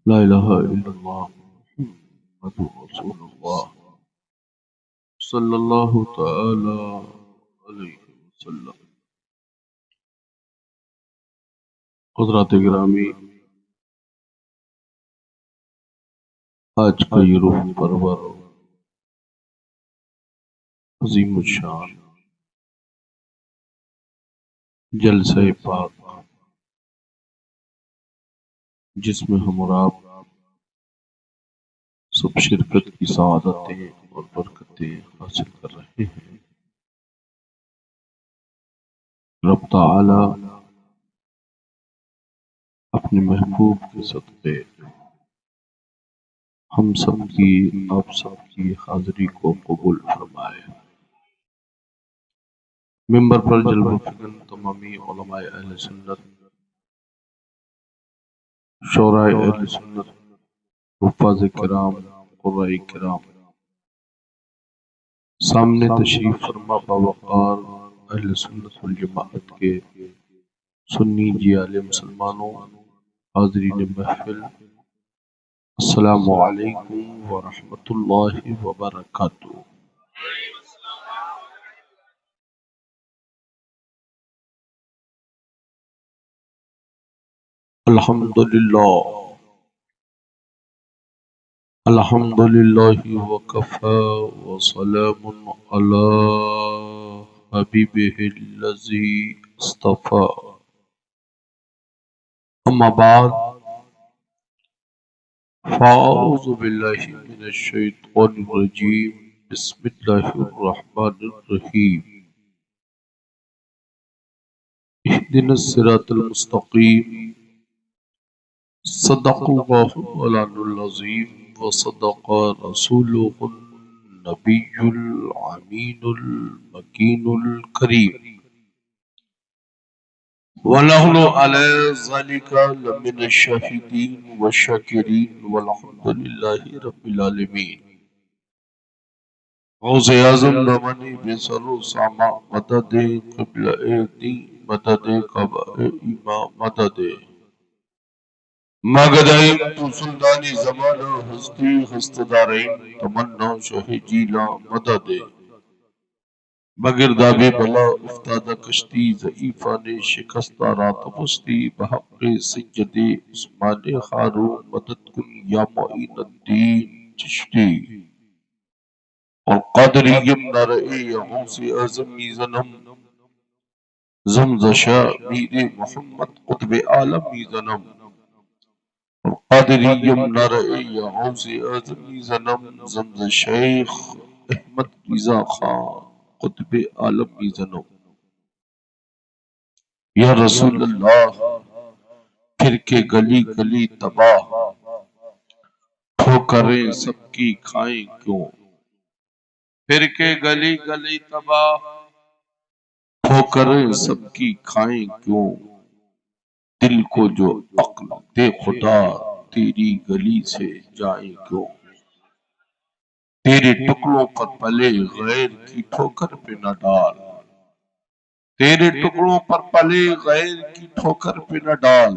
لا الہ الا اللہ محمد رسول اللہ صلی اللہ تعالی علیہ وسلم۔ حضرات گرامی، آج کا یہ روح پرور عظیم الشان جلسہ پاک، جس میں ہم اور آپ سب شرکت کی سعادتیں اور برکتیں حاصل کر رہے ہیں، رب تعالی اپنے محبوب کے صدقے ہم سب کی، آپ سب کی حاضری کو قبول فرمائے۔ ممبر پر جلوہ فکن تمامی علماء اہل سنت، شعراء اہل سنت، حفاظ کرام، قراء کرام، سامنے تشریف فرما باوقار اہل سنت والجماعت کے سنی جیال مسلمانوں، حاضرین محفل، السلام علیکم ورحمۃ اللہ وبرکاتہ۔ الحمدللہ الحمدللہ وکفی وسلام علی حبیبہ الذی اصطفی، اما بعد فاعوذ باللہ من الشیطان الرجیم، بسم اللہ الرحمن الرحیم، اہدنا الصراط المستقیم، صدق اللہ مولانا العظیم وصدق رسولہ النبی الامین المکین الکریم، ونحن علی ذلک لمن الشاہدین والشاکرین والحمد للہ رب العالمین۔ غوث اعظم نمانی بسر و ساما مدد قبل دی مدد قبا امام مدد مگدائم تو سلطانی زمانہ ہستی ہستدارین تمنا شہ جیلا مدد بگردابِ بلا افتادہ کشتی ضعیفہ نے شکستہ رات بستی بحق سجد عثمان خارون مدد کن یا معین الدین چشتی، اور قادریم نرئی یہوں سے اعظمی زنم زمزشا میر محمد قطب عالمی زنم، اور قادریم نرئی یہوں سے اعظمی زنم زمز شیخ احمد رضا خان قطب عالمی زنم۔ یا رسول اللہ پھر کے گلی گلی تباہ، ٹھوکریں سب کی کھائیں کیوں، پھر کے گلی گلی تباہ، ٹھوکریں سب کی کھائیں کیوں، دل کو جو عقل دے خدا تیری گلی سے جائیں کیوں، تیرے ٹکڑوں پر پلے غیر کی ٹھوکر پہ نہ ڈال، تیرے ٹکڑوں پر پلے غیر کی ٹھوکر پہ نہ ڈال،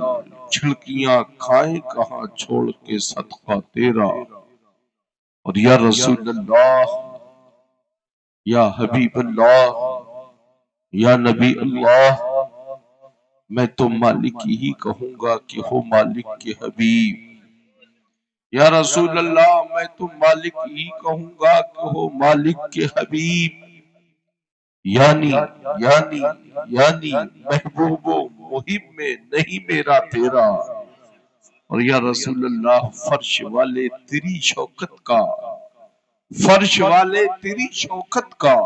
چھڑکیاں کھائیں کہاں چھوڑ کے صدقہ تیرا، اور یا رسول اللہ، یا حبیب اللہ، یا نبی اللہ، میں تو مالک ہی کہوں گا کہ ہو مالک کے حبیب۔ یا رسول اللہ میں تو مالک ہی کہوں گا کہ ہو مالک کے حبیب، یعنی یعنی یعنی محبوب و محب میں نہیں میرا تیرا، اور یا رسول اللہ فرش والے تیری شوکت کا، فرش والے تیری شوکت کا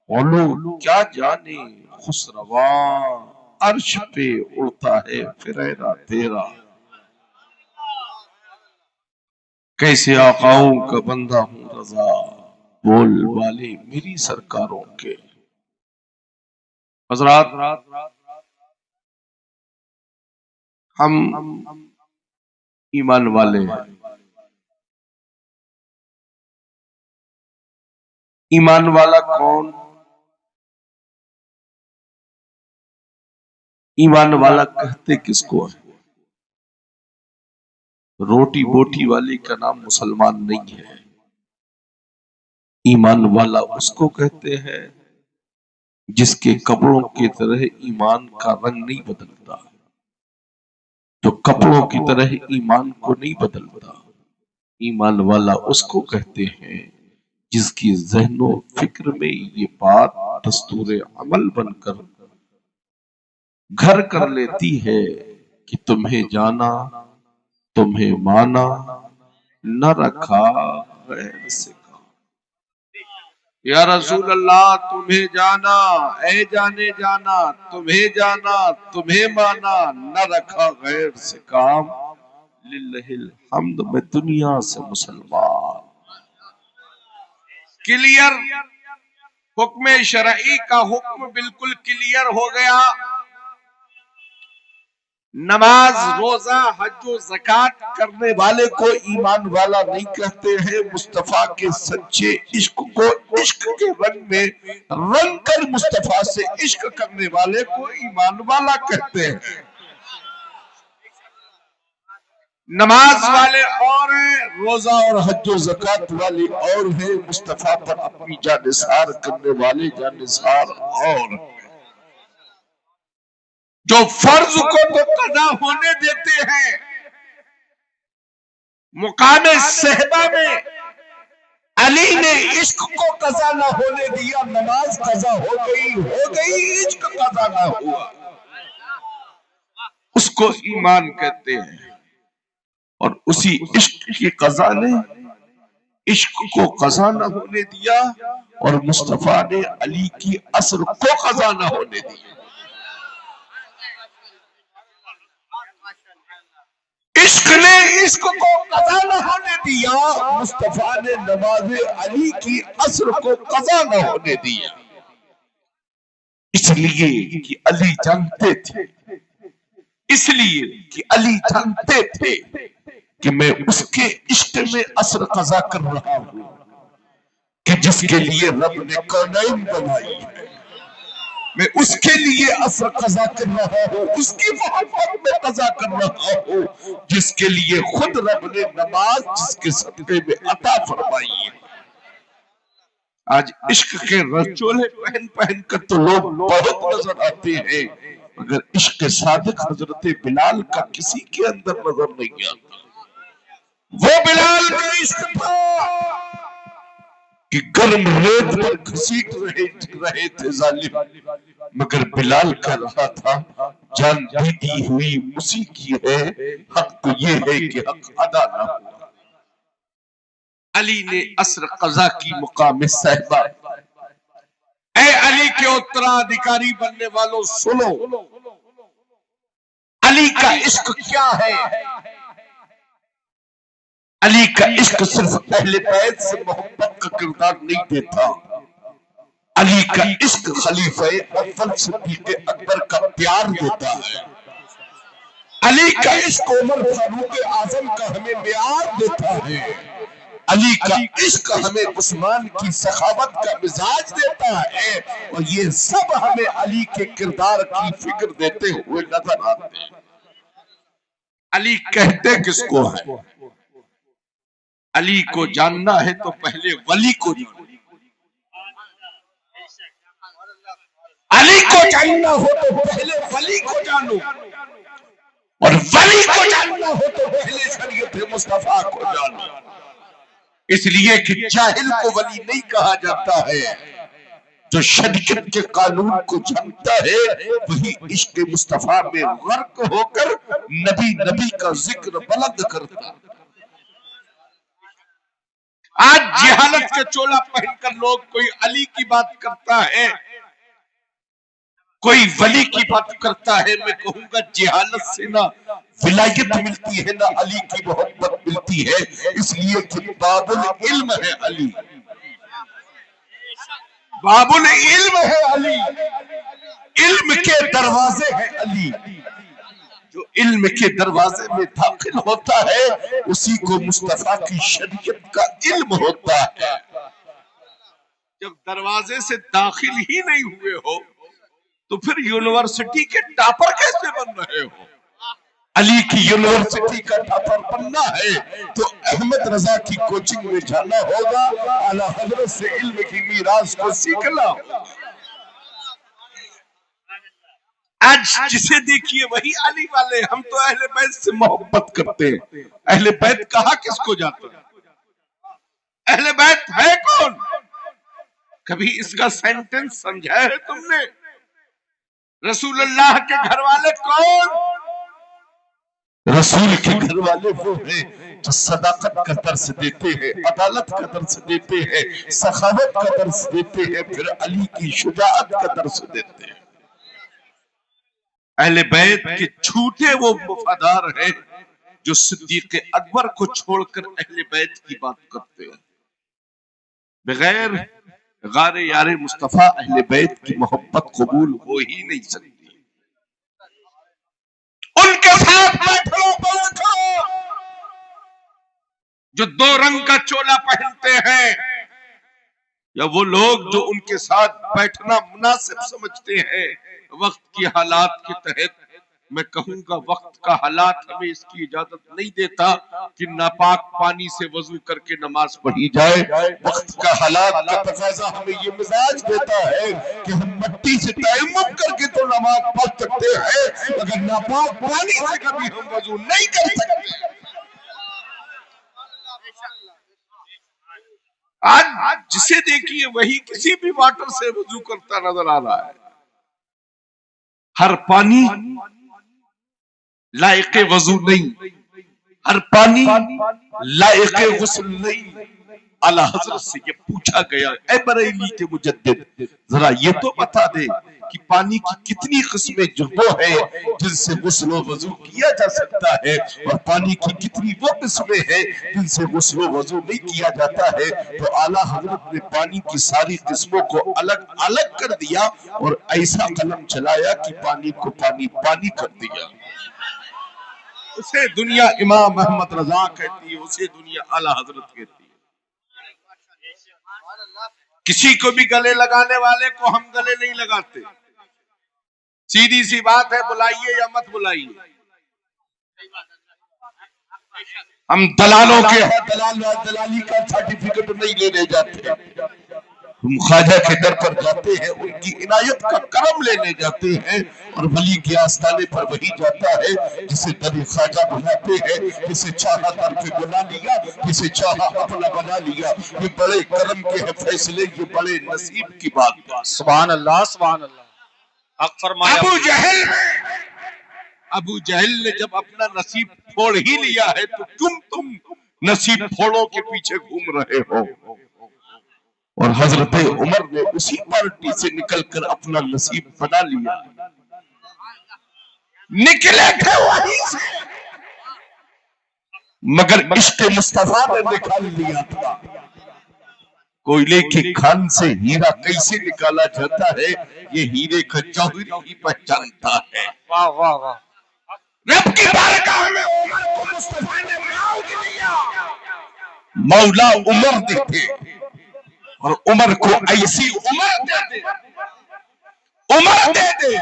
علو کیا جانے خسروان، عرش پہ اڑتا ہے فریرا تیرا، کیسے آقاؤں کا بندہ ہوں رضا، بول والے میری سرکاروں کے۔ حضرات، ہم ایمان والے ہیں۔ ایمان والا کون؟ ایمان والا کہتے کس کو ہے؟ روٹی بوٹی والے کا نام مسلمان نہیں ہے. ایمان والا اس کو کہتے ہیں جس کے کپڑوں کی طرح ایمان کا رنگ نہیں بدلتا، جو کپڑوں کی طرح ایمان کو نہیں بدلتا. ایمان والا اس کو کہتے ہیں جس کی ذہن و فکر میں یہ بات دستور عمل بن کر گھر کر لیتی ہے کہ تمہیں جانا، تمہیں مانا، نہ رکھا غیر سے کام. یا رسول اللہ تمہیں جانا، اے جانے جانا، تمہیں جانا، تمہیں مانا، نہ رکھا غیر سے کام. للہ الحمد میں دنیا سے مسلمان. کلیئر حکم شرعی کا حکم بالکل کلیئر ہو گیا. نماز، روزہ، حج و زکات کرنے والے کو ایمان والا نہیں کہتے ہیں. مصطفیٰ کے سچے عشق کو عشق کے رنگ میں رنگ کر مصطفیٰ سے عشق کرنے والے کو ایمان والا کہتے ہیں. نماز والے اور ہیں، روزہ اور حج و زکات والے اور ہیں، مصطفیٰ پر اپنی جانثار کرنے والے جانثار اور ہیں. جو فرض کو تو قضا ہونے دیتے ہیں. مقام صحبہ میں علی نے عشق کو قضا نہ ہونے دیا. نماز قضا ہو گئی، عشق قضا نہ ہوا. اس کو ایمان کہتے ہیں. اور اسی عشق کی قضا نے عشق کو قضا نہ ہونے دیا اور مصطفیٰ نے علی کی اثر کو قضا نہ ہونے دیا. عشق نے عشق کو قضا نہ ہونے دیا، مصطفیٰ نے نماز علی کی اثر کو قضا نہ ہونے دیا. اس لیے کہ علی جانتے تھے، اس لیے کہ علی جانتے تھے کہ میں اس کے عشق میں اثر قضا کر رہا ہوں کہ جس کے لیے رب نے کونین بنائی ہے. میں اس کے لیے اثر قضا کر رہا ہوں، اس کی محبت میں قضا کر رہا ہوں جس کے لیے خود رب نے نماز جس کے صدقے میں عطا فرمائی ہے. آج عشق کے رچولے پہن پہن کر تو لوگ بہت نظر آتے ہیں، مگر عشق صادق حضرت بلال کا کسی کے اندر نظر نہیں آتا. وہ بلال کا عشق تھا کہ گرم ریت پر گھسیٹ رہے تھے ظالم، مگر بلال کہہ رہا تھا جان بھی دی ہوئی اسی کی ہے، حق تو یہ ہے کہ حق ادا نہ ہوا. علی نے اثر قضا کی مقام صحبہ. اے علی کے اترادھیکاری بننے والوں سنو، علی کا عشق کیا ہے؟ علی کا عشق صرف اہل بیت سے محبت کا کردار نہیں دیتا. علی کا عشق خلیفہ اول صدیق اکبر کا پیار دیتا ہے. علی کا عشق عمر فاروق اعظم کا ہمیں معیار دیتا ہے. علی کا عشق ہمیں عثمان کی سخاوت کا مزاج دیتا ہے. اور یہ سب ہمیں علی کے کردار کی فکر دیتے ہوئے نظر آتے ہیں. علی کہتے کس کو ہے؟ علی کو جاننا ہے تو پہلے ولی کو جانو. علی کو جاننا ہو تو پہلے ولی کو جانو، اور ولی کو جاننا ہو تو پہلے شریعت مصطفیٰ کو جانو. اس لیے کہ جاہل کو ولی نہیں کہا جاتا ہے، جو شریعت کے قانون کو جانتا ہے وہی عشق مصطفیٰ میں غرق ہو کر نبی کا ذکر بلند کرتا ہے. آج جہالت کے چولا پہن کر لوگ کوئی علی کی بات کرتا ہے، کوئی ولی کی بات کرتا ہے. میں کہوں گا جہالت سے نہ ولایت ملتی ہے نہ علی کی محبت ملتی ہے. اس لیے کہ باب العلم ہے علی، باب العلم ہے علی، علم کے دروازے ہیں علی. جو علم کے دروازے میں داخل ہوتا ہے اسی کو مصطفیٰ کی شریعت کا علم ہوتا ہے. جب دروازے سے داخل ہی نہیں ہوئے ہو تو پھر یونیورسٹی کے ٹاپر کیسے بن رہے ہو؟ علی کی یونیورسٹی کا ٹاپر بننا ہے تو احمد رضا کی کوچنگ میں جانا ہوگا، اعلیٰ حضرت سے علم کی میراث کو سیکھنا ہوگا۔ آج جسے دیکھیے وہی علی والے، ہم تو اہل بیت سے محبت کرتے ہیں۔ اہل بیت کہا کس کو جاتا ہے؟ اہل بیت ہے کون؟ کبھی اس کا سینٹنس سمجھا ہے تم نے؟ رسول اللہ کے گھر والے کون؟ رسول کے گھر والے وہ ہیں جو صداقت کا درس دیتے ہیں، عدالت کا درس دیتے ہیں، سخاوت کا درس دیتے ہیں، پھر علی کی شجاعت کا درس دیتے ہیں۔ اہل بیت کے جھوٹے وہ وفادار ہیں جو صدیق اکبر کو چھوڑ کر اہل بیت کی بات کرتے ہیں۔ بغیر غار یار مصطفیٰ اہل بیت کی محبت قبول ہو ہی نہیں سکتی۔ ان کے ساتھ بیٹھو جو دو رنگ کا چولا پہنتے ہیں، یا وہ لوگ جو ان کے ساتھ بیٹھنا مناسب سمجھتے ہیں وقت کی حالات کے تحت؟ میں کہوں گا وقت کا حالات ہمیں اس کی اجازت نہیں دیتا کہ ناپاک پانی سے وضو کر کے نماز پڑھی جائے۔ وقت کا حالات کا تقاضا ہمیں یہ مزاج دیتا ہے کہ ہم مٹی سے تیمم کر کے تو نماز پڑھ سکتے ہیں، اگر ناپاک پانی سے کبھی ہم وضو نہیں کر سکتے۔ آج جسے دیکھیے وہی کسی بھی واٹر سے وضو کرتا نظر آ رہا ہے۔ ہر پانی لائق وضو نہیں، ہر پانی لائق غسل نہیں۔ اعلیٰ حضرت سے یہ پوچھا گیا، اے بریلی کے مجدد ذرا یہ تو بتا دے کہ پانی کی کتنی قسمیں جو وہ ہیں جن سے غسل و وضو کیا جا سکتا ہے، اور پانی کی کتنی وہ قسمیں ہیں جن سے غسل و وضو نہیں کیا جاتا ہے؟ تو اعلیٰ حضرت نے پانی کی ساری قسموں کو الگ الگ کر دیا اور ایسا قلم چلایا کہ پانی کو پانی پانی کر دیا۔ اسے دنیا امام احمد رضا کہتی ہے، اسے دنیا اعلیٰ حضرت کہتی ہے۔ کسی کو بھی گلے لگانے والے کو ہم گلے نہیں لگاتے، سیدھی سی بات ہے، بلائیے یا مت بلائیے۔ ہم دلالوں کے دلالی کا سرٹیفکیٹ نہیں لینے جاتے، ہم خواجہ کے در پر جاتے ہیں، ان کی عنایت کا کرم لینے جاتے ہیں، اور ولی کے آستانے پر وہی جاتا ہے جسے در خواجہ بناتے ہیں، جسے چاہا در پہ بنا لیا، جسے چاہا اپنا بنا لیا۔ یہ بڑے کرم کے ہیں فیصلے، یہ بڑے نصیب کی بات۔ سبحان اللہ سبحان اللہ، حق فرمایا۔ ابو جہل نے جب اپنا نصیب پھوڑ ہی لیا ہے تو تم نصیب پھوڑوں کے پیچھے گھوم رہے ہو؟ اور حضرت عمر نے اسی پارٹی سے نکل کر اپنا نصیب بنا لیا، نکلے تھے وہیں سے، مگر عشق مصطفیٰ نے نکال لیا تھا۔ کوئلے کی کھان سے ہیرا کیسے نکالا جاتا ہے، یہ ہیرے کا جوہر ہی پہچانتا ہے۔ واہ واہ واہ، رب کی بارگاہ میں عمر کو مصطفیٰ نے مولا دیا، مولا عمر دیتے، اور عمر کو ایسی عمر دے دے، عمر دے دے،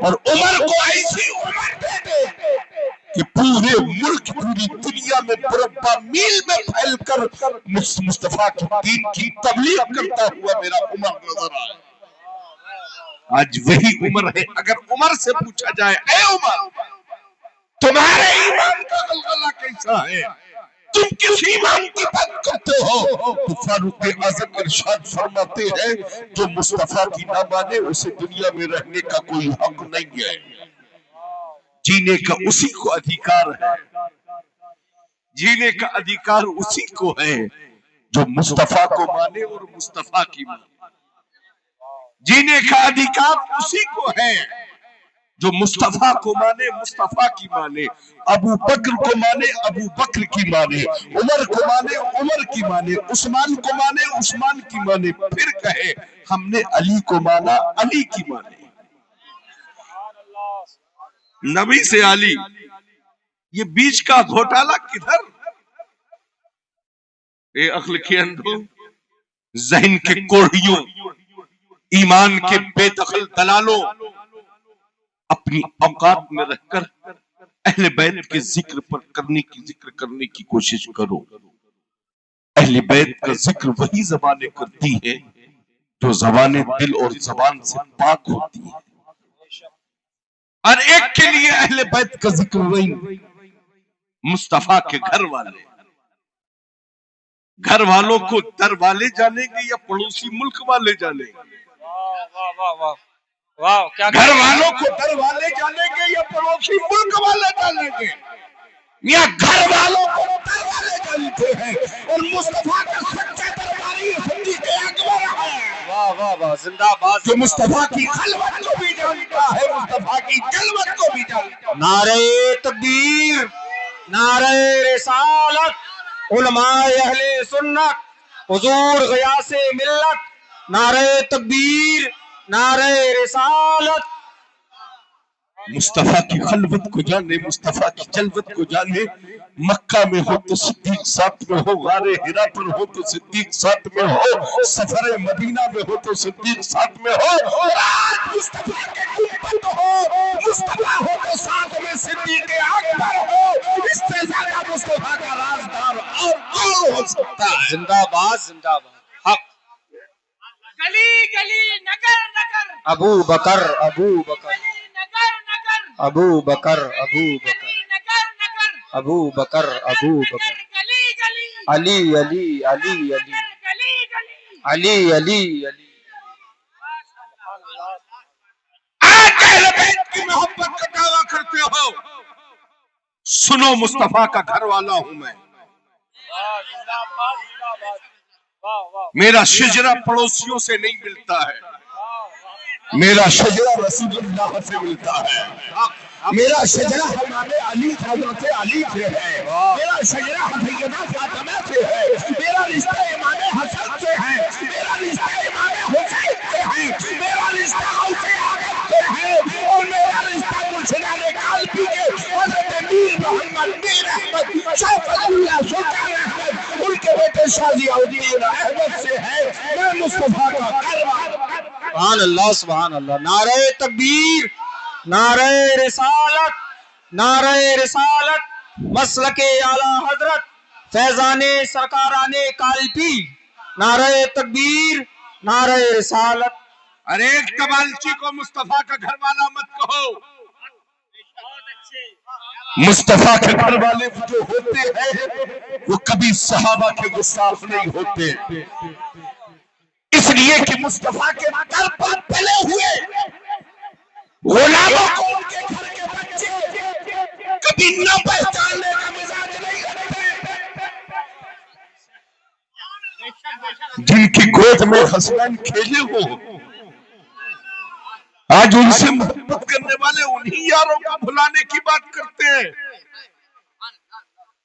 اور عمر کو ایسی عمر دے دے کہ پورے ملک پوری دنیا میں مربع میل میں پھیل کر مصطفیٰ کی دین کی تبلیغ کرتا ہوا میرا عمر نظر آئے۔ آج وہی عمر ہے۔ اگر عمر سے پوچھا جائے، اے عمر تمہارے ایمان کا غلغلہ کیسا ہے، تم کس ایمان کی بات کرتے ہو؟ تو فاروق اعظم ارشاد فرماتے ہیں جو مصطفیٰ کی نہ مانے اسے دنیا میں رہنے کا کوئی حق نہیں ہے، جینے کا اسی کو ادھیکار ہے، جینے کا ادھیکار اسی کو ہے جو مصطفیٰ کو مانے اور مصطفیٰ کی مانے، جینے کا ادھیکار اسی کو ہے جو مصطفیٰ کو مانے مصطفیٰ کی مانے، ابو بکر کو مانے ابو بکر کی مانے، عمر کو مانے عمر کی مانے، عثمان کو مانے عثمان کی مانے، پھر کہے ہم نے علی کو مانا علی کی مانے۔ نبی سے علی، یہ بیچ کا گھوٹالہ کدھر؟ اے عقل کے اندھوں، ذہن کے کوڑھیوں، ایمان کے بے دخل دلالوں، اپنی اوقات میں رہ کر اہل بیت کے ذکر کرنے کی کوشش کرو. اہل بیت کا ذکر وہی زبانیں کرتی ہے جو زبانیں دل اور زبان سے پاک ہوتی ہے. اور ایک کے لیے اہل بیت کا ذکر نہیں، مصطفیٰ کے گھر والے. گھر والوں کو در والے جانیں گے یا پڑوسی ملک والے جانیں گے؟ واہ واہ واہ واہ کیا گھر والوں کو در والے جانیں گے یا پڑوسی ملک والے جانیں گے؟ یا گھر والوں کو در والے جانتے ہیں اور مصطفیٰ کا سچا درباری صدیق اکبر ہے. واہ واہ واہ زندہ باد جو مصطفیٰ کی خلوت کو بھی جانتا ہے، مصطفیٰ کی جلوت کو بھی جانتا ہے. نعرہ تکبیر، نعرہ رسالت، علماء اہل سنت، حضور غیاث ملت، نعرہ تکبیر، نعرہ رسالت. مصطفیٰ کی خلوت کو جانے، مصطفیٰ کی جلوت کو جانے. مکہ میں ہو تو صدیق ساتھ میں ہو، غار حرا پر ہو تو صدیق ساتھ میں ہو، سفر مدینہ میں ہو تو صدیق ساتھ میں ہو. آج مصطفیٰ کے گنبد ہو، مصطفیٰ ہو تو ساتھ میں صدیق اکبر ہو. اس سے زیادہ مصطفیٰ کا رازدار اور کون ہو سکتا ہے؟ زندہ باد زندہ باد. حق. گلی گلی نگر نگر ابو بکر ابو بکر گلی نگر نگر ابو بکر ابو بکر گلی نگر نگر ابو بکر ابو بکر گلی گلی علی علی علی علی گلی گلی علی علی علی. آج اہل بیت کی محبت کا دعویٰ کرتے ہو، سنو مصطفیٰ کا گھر والا ہوں میں. زندہ باد زندہ باد. واہ واہ میرا شجرہ پڑوسیوں سے نہیں ملتا ہے، میرا شجرہ رسول اللہ سے ملتا ہے. میرا شجرہ ہمارے علی حضرت علی سے ہے، میرا شجرہ سیدہ فاطمہ سے ہے، میرا رشتہ امام حسن سے ہے، میرا رشتہ امام حسین سے ہے، میرا رشتہ غوث اعظم سے ہے، اور میرا رشتہ گلشنان قلبی کے حضرت میر محمد میر احمد شاہ فضل اللہ سلطان احمد ان کے بیٹے شاہ ضیاء الدین احمد سے ہے. میں مصطفیٰ کا گھر والا. سبحان اللہ سبحان اللہ. نعرہ تکبیر، نعرہ رسالت، نعرہ رسالت، مسلک اعلی حضرت فیضان سرکاران کالپی. نعرہ تکبیر، نعرہ رسالت. ارے ایک کبالچی کو مصطفیٰ کا گھر والا مت کہو. مصطفیٰ کے گھر والے جو ہوتے ہیں وہ کبھی صحابہ کے گستاخ نہیں ہوتے، اس لیے کہ مصطفیٰ کے گھر پر پلے ہوئے غلاموں کو ان کے گھر کے بچے کبھی نہ پہچاننے کا مزاج نہیں رکھتے. جن کی گود میں حسنین کھیلے ہو، آج ان سے محبت کرنے والے انہی یاروں کو بھلانے کی بات کرتے ہیں.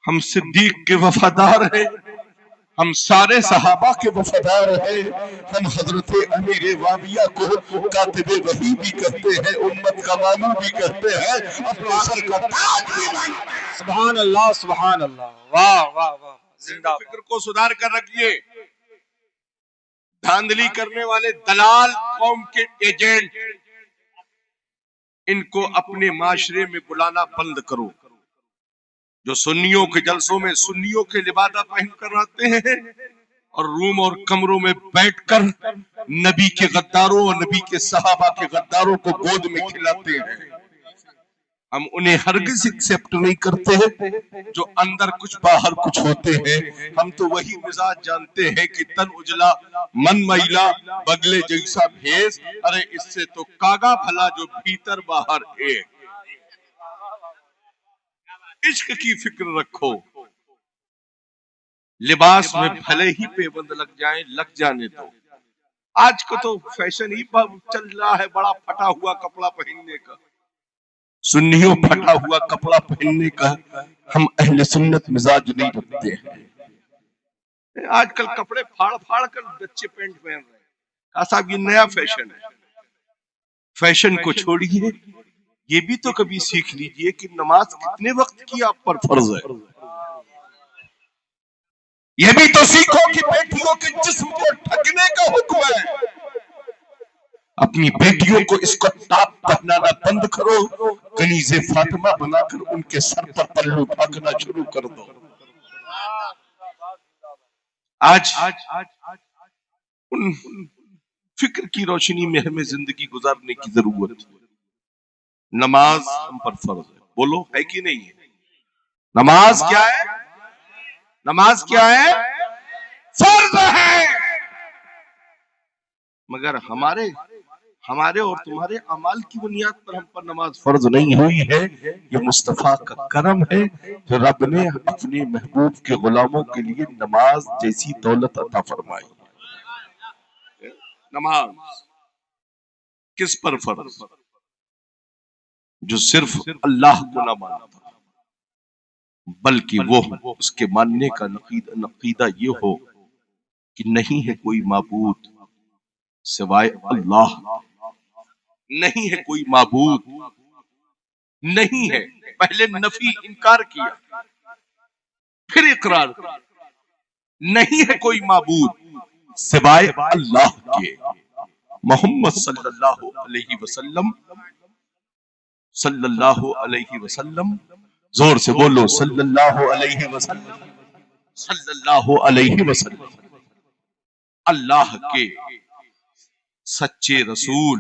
ہم صدیق کے وفادار ہیں، ہم سارے صحابہ کے وفادار ہیں، ہم حضرت امیر معاویہ کو کاتب وحی بھی کہتے ہیں، امت کا مامون بھی کہتے ہیں، اپنے سر کا تاج بھی مانتے ہیں. سبحان اللہ سبحان اللہ. واہ واہ واہ زندہ فکر کو سدھار کر رکھیے. دھاندلی کرنے والے دلال قوم کے ایجنٹ، ان کو اپنے معاشرے میں بلانا بند کرو. جو سنیوں کے جلسوں میں سنیوں کے لبادہ پہن کر آتے ہیں اور روم اور کمروں میں بیٹھ کر نبی کے غداروں اور نبی کے صحابہ کے غداروں کو گود میں کھلاتے ہیں، ہم انہیں ہرگز ایکسپٹ نہیں کرتے ہیں. جو اندر کچھ باہر کچھ ہوتے ہیں، ہم تو وہی مزاج جانتے ہیں کہ تن اجلا من میلا بگلے جیسا بھیس. ارے اس سے تو کاغا بھلا جو بھیتر باہر ہے. عشق کی فکر رکھو. لباس میں بھلے ہی پیبند لگ جانے دو. آج کو تو فیشن ہی چل رہا ہے بڑا پھٹا ہوا کپڑا پہننے کا. سنیوں پھٹا ہوا کپڑا پہننے کا ہم اہل سنت مزاج نہیں رکھتے ہیں. آج کل کپڑے پھاڑ پھاڑ کر بچے پینٹ پہن رہے ہیں. کہا صاحب یہ نیا فیشن ہے. فیشن کو چھوڑیے، یہ بھی تو کبھی سیکھ لیجئے کہ نماز کتنے وقت کی آپ پر فرض ہے. یہ بھی تو سیکھو کہ بیٹیوں کے جسم کو ڈھکنے کا حکم ہے. اپنی بیٹیوں کو اس کو ٹاپ پہنانا بند کرو، کنیز فاطمہ بنا کر ان کے سر پر پلو ڈھانکنا شروع کر دو۔ آج ان فکر کی روشنی میں ہمیں زندگی گزارنے کی ضرورت ہے۔ نماز ہم پر فرض ہے، بولو ہے کہ نہیں ہے؟ نماز کیا ہے؟ نماز کیا ہے؟ فرض ہے، مگر ہمارے اور تمہارے اعمال کی بنیاد پر ہم پر نماز فرض نہیں ہوئی ہے۔ یہ مصطفیٰ کا کرم ہے کہ رب نے اپنے محبوب کے غلاموں کے لیے نماز جیسی دولت عطا فرمائی۔ نماز کس پر فرض؟ جو صرف اللہ کو نہ مانتا، بلکہ وہ اس کے ماننے کا عقیدہ یہ ہو کہ نہیں ہے کوئی معبود سوائے اللہ، نہیں ہے کوئی معبود، نہیں ہے، پہلے نفی انکار کیا پھر اقرار کیا، نہیں ہے کوئی معبود سوائے اللہ کے، محمد صلی اللہ علیہ وسلم، صلی اللہ علیہ وسلم، زور سے بولو صلی اللہ علیہ وسلم، صلی اللہ علیہ وسلم، اللہ کے سچے رسول۔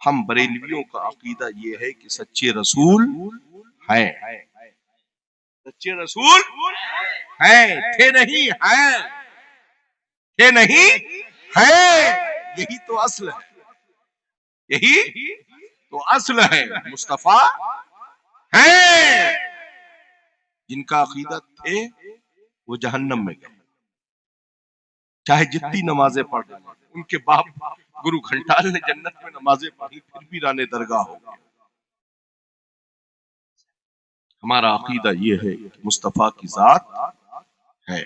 ہم بریلویوں کا عقیدہ یہ ہے کہ سچے رسول ہیں، سچے رسول ہیں، تھے نہیں ہیں، تھے نہیں ہیں، یہی تو اصل ہے، یہی تو اصل ہے۔ مصطفیٰ ہیں، جن کا عقیدہ تھے وہ جہنم میں گئے، چاہے جتنی نمازیں پڑھ رہے ہیں۔ ان کے باپ گرو گھنٹال نے جنت میں نمازیں پڑھی پھر بھی رانے درگاہ ہو گئے۔ ہمارا عقیدہ یہ ہے کہ مصطفیٰ کی ذات ہے،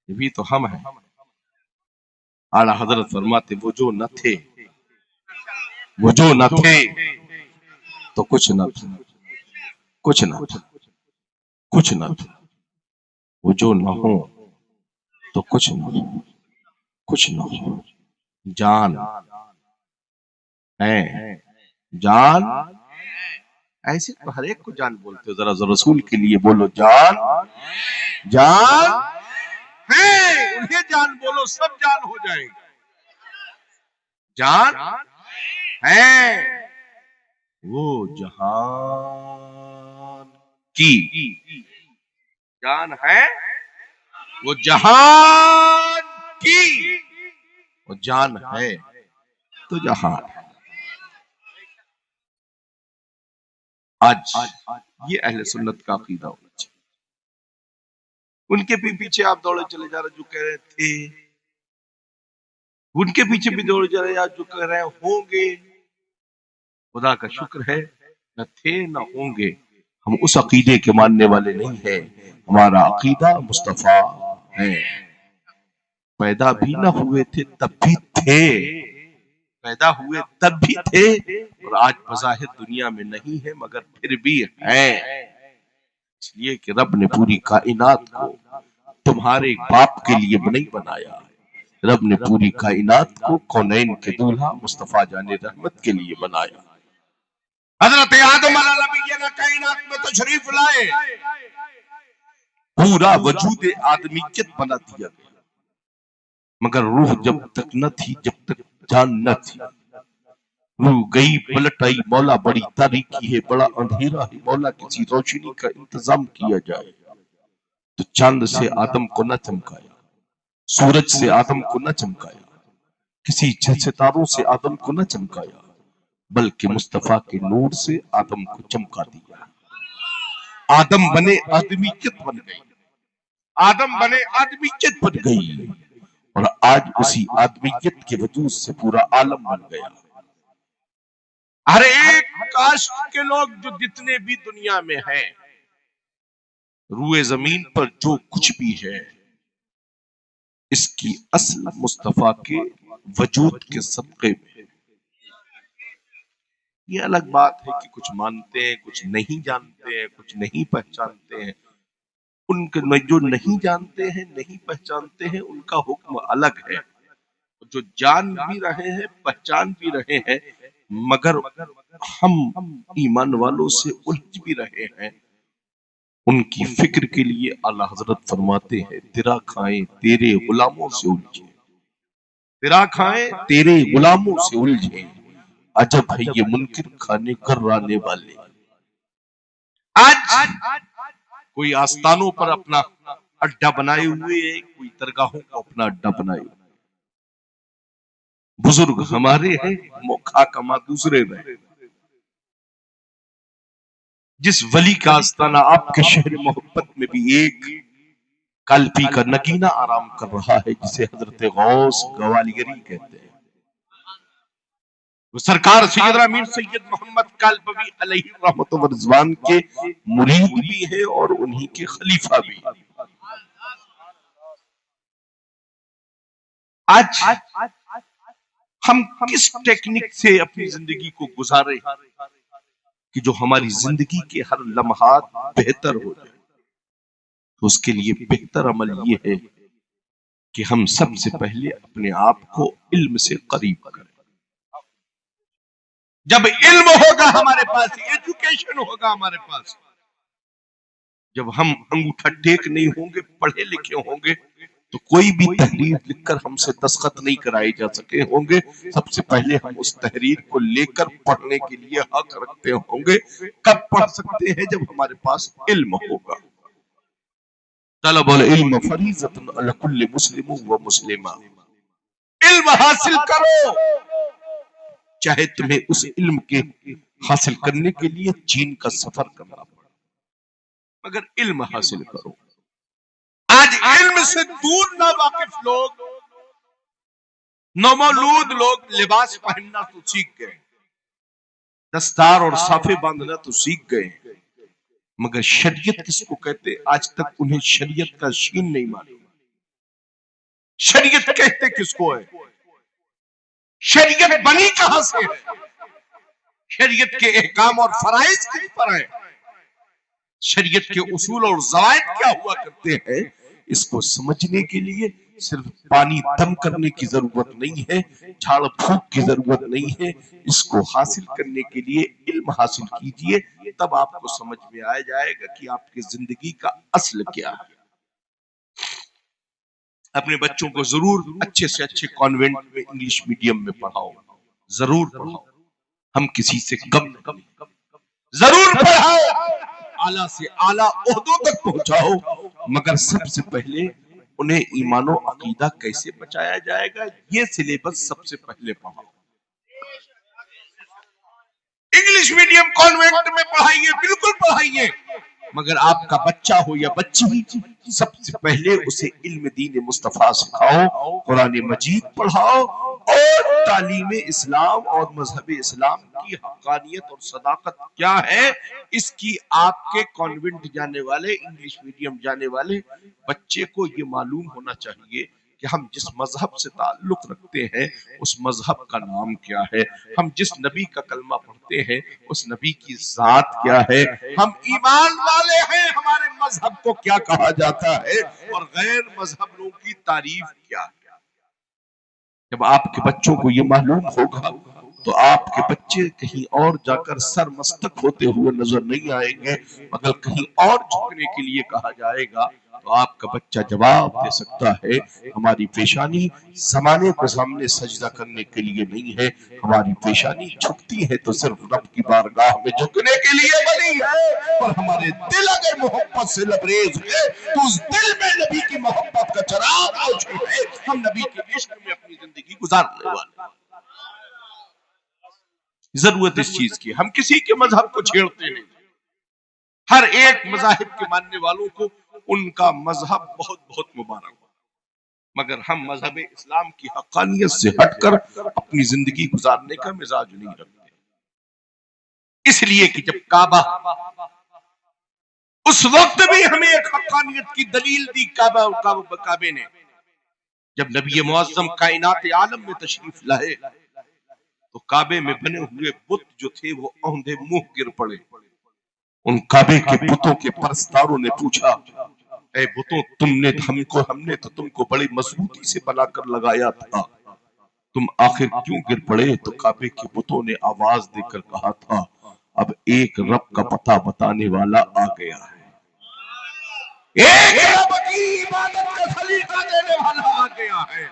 یہ بھی تو ہم ہیں۔ اعلیٰ حضرت فرماتے وہ جو نہ تھے، وہ جو نہ تھے تو کچھ نہ تھا، کچھ نہ تھا، کچھ نہ تھا، وہ جو نہ ہو تو کچھ نہ ہو، کچھ نہ ہو، جان ہے، جان ایسے تو ہر ایک کو جان بولتے ہو، ذرا رسول کے لیے بولو جان، جان ہے، انہیں جان بولو سب جان ہو جائے گا، جان ہے، وہ جہان کی جان ہے، وہ جہان کی، وہ جان ہے تو جہان ہے۔ آج یہ اہل سنت کا عقیدہ ہونا چاہیے۔ ان کے بھی پیچھے آپ دوڑے چلے جا رہے جو کہہ رہے تھے، ان کے پیچھے بھی دوڑے جا رہے آج جو کہہ رہے ہوں گے۔ خدا کا شکر ہے نہ تھے نہ ہوں گے، ہم اس عقیدے کے ماننے والے نہیں ہیں۔ ہمارا عقیدہ مصطفیٰ ہے، پیدا بھی نہ ہوئے تھے تب بھی تھے، پیدا ہوئے تب بھی تھے، اور آج بظاہر دنیا میں نہیں ہے مگر پھر بھی ہیں، اس لیے کہ رب نے پوری کائنات کو تمہارے باپ کے لیے نہیں بنایا، رب نے پوری کائنات کو کونین کے دولہا مصطفیٰ جان رحمت کے لیے بنایا۔ حضرت آدم علیہ نبینا کائنات میں تشریف لائے، پورا وجود آدمیت بنا دیا گیا، مگر روح جب تک نہ تھی، جب تک جان نہ تھی، روح گئی پلٹ آئی، مولا بڑی تاریکی ہے، بڑا اندھیرا ہے، مولا کسی روشنی کا انتظام کیا جائے، تو چاند سے آدم کو نہ چمکایا، سورج سے آدم کو نہ چمکایا، کسی ستاروں سے آدم کو نہ چمکایا، بلکہ مصطفیٰ کے نور سے آدم کو چمکا دیا۔ آدم بنے آدمیت بن گئی، آدم بنے آدمیت بن گئی، اور آج اسی آدمیت کے وجود سے پورا عالم بن گیا۔ ہر ایک کاسٹ کے لوگ جو جتنے بھی دنیا میں ہیں، روئے زمین پر جو کچھ بھی ہے، اس کی اصل مصطفیٰ کے وجود کے صدقے میں۔ یہ الگ بات ہے کہ کچھ مانتے ہیں، کچھ نہیں جانتے ہیں، کچھ نہیں پہچانتے ہیں، ان کے جو نہیں جانتے ہیں نہیں پہچانتے ہیں ان کا حکم الگ ہے، جو جان بھی رہے ہیں پہچان بھی رہے ہیں مگر ہم ایمان والوں سے الجھ بھی رہے ہیں، ان کی فکر کے لیے اعلیٰ حضرت فرماتے ہیں تیرا کھائیں تیرے غلاموں سے الجھے، تیرا کھائیں تیرے غلاموں سے الجھے، عجب ہے یہ منکر کھانے کرانے والے۔ آج کوئی آستانوں پر اپنا اڈا بنائے ہوئے ہے، کوئی درگاہوں کو اپنا اڈا بنائے ہوئے، بزرگ ہمارے ہیں موقع کما دوسرے رہے۔ جس ولی کا آستانہ آپ کے شہر محبت میں بھی ایک کالپی کا نگینہ آرام کر رہا ہے جسے حضرت غوث گوالیگری کہتے ہیں، وہ سرکار سیدنا میر سید محمد کالپوی علیہ رحمت و رضوان کے مرید بھی ہے اور انہی کے خلیفہ بھی۔ آج ہم کس ٹیکنک سے اپنی زندگی کو گزارے کہ جو ہماری زندگی کے ہر لمحات بہتر ہو جائے، تو اس کے لیے بہتر عمل یہ ہے کہ ہم سب سے پہلے اپنے آپ کو علم سے قریب کریں۔ جب علم ہوگا ہمارے پاس، ایجوکیشن ہوگا ہمارے پاس، جب ہم انگوٹھا ٹیک نہیں ہوں گے پڑھے لکھے ہوں گے تو کوئی بھی تحریر لکھ کر ہم سے دستخط نہیں کرائے جا سکے ہوں گے، سب سے پہلے ہم اس تحریر کو لے کر پڑھنے کے لیے حق رکھتے ہوں گے۔ کب پڑھ سکتے ہیں؟ جب ہمارے پاس علم ہوگا۔ طلب العلم فریضۃ علی کل مسلم و مسلمہ، علم حاصل کرو، چاہے تمہیں اس علم کے حاصل کرنے کے لیے چین کا سفر کرنا پڑے، مگر علم حاصل کرو۔ آج علم سے دور نہ واقف لوگ، نومولود لوگ لباس پہننا تو سیکھ گئے، دستار اور صافے باندھنا تو سیکھ گئے، مگر شریعت کس کو کہتے آج تک انہیں شریعت کا شین نہیں معلوم۔ شریعت کہتے کس کو ہے؟ شریعت بنی کہاں سے ہے؟ شریعت کے احکام اور فرائض کس پر ہیں؟ شریعت کے اصول اور ضوابط کیا ہوا کرتے ہیں؟ اس کو سمجھنے کے لیے صرف پانی دم کرنے کی ضرورت نہیں ہے، جھاڑ پھونک کی ضرورت نہیں ہے، اس کو حاصل کرنے کے لیے علم حاصل کیجئے، تب آپ کو سمجھ میں آ جائے گا کہ آپ کی زندگی کا اصل کیا ہے۔ اپنے بچوں کو ضرور اچھے سے اچھے کانوینٹ میں انگلش میڈیم میں پڑھاؤ، ضرور پڑھاؤ، ہم کسی سے کم نہیں، ضرور پڑھاؤ، اعلیٰ سے اعلیٰ عہدوں تک پہنچاؤ، مگر سب سے پہلے انہیں ایمان و عقیدہ کیسے بچایا جائے گا یہ سلیبس سب سے پہلے پڑھاؤ۔ انگلش میڈیم کانوینٹ میں پڑھائیے، بالکل پڑھائیے، مگر آپ کا بچہ ہو یا بچی، سب سے پہلے اسے علم دین مصطفیٰ سکھاؤ، قرآن مجید پڑھاؤ اور تعلیم اسلام اور مذہب اسلام کی حقانیت اور صداقت کیا ہے اس کی آپ کے کانوینٹ جانے والے، انگلش میڈیم جانے والے بچے کو یہ معلوم ہونا چاہیے کہ ہم جس مذہب سے تعلق رکھتے ہیں اس مذہب کا نام کیا ہے، ہم جس نبی کا کلمہ پڑھتے ہیں اس نبی کی ذات کیا ہے، ہم ایمان والے ہیں، ہمارے مذہب کو کیا کہا جاتا ہے اور غیر مذہب لوگوں کی تعریف کیا ہے۔ جب آپ کے بچوں کو یہ معلوم ہوگا تو آپ کے بچے کہیں اور جا کر سر مستق ہوتے ہوئے نظر نہیں آئیں گے، مگر کہیں اور جھکنے کے لیے کہا جائے گا تو آپ کا بچہ جواب دے سکتا ہے ہماری پیشانی زمانے کو سامنے سجدہ کرنے کے لیے نہیں ہے، ہماری پیشانی جھکتی ہے تو صرف رب کی بارگاہ میں جھکنے کے لیے بنی ہے، اور ہمارے دل اگر محبت سے لبریز ہے تو اس دل میں نبی کی محبت کا چراغ روشن ہے، ہم نبی کے عشق میں اپنی زندگی گزارنے والے۔ ضرورت اس چیز کی، ہم کسی کے مذہب کو چھیڑتے نہیں، ہر ایک مذاہب کے ماننے والوں کو ان کا مذہب بہت بہت مبارک، مگر ہم مذہب اسلام کی حقانیت سے ہٹ کر اپنی زندگی گزارنے کا مزاج نہیں رکھتے، اس لیے کہ جب کعبہ اس وقت بھی ہمیں ایک حقانیت کی دلیل دی کعبے نے، جب نبی معظم کائنات عالم میں تشریف لائے تو کعبے میں بنے ہوئے بت جو تھے وہ اوندھے منہ گر پڑے، ان کعبے کے بتوں کے پرستاروں نے پوچھا اے بتوں ہم نے تو تم کو بڑی مضبوطی سے بنا کر لگایا تھا، تم آخر کیوں گر پڑے؟ تو کعبے کے بتوں نے آواز دے کر کہا تھا اب ایک رب کا پتہ بتانے والا آ گیا ہے، ایک رب کی عبادت کا سلیقہ دینے والا آ گیا ہے۔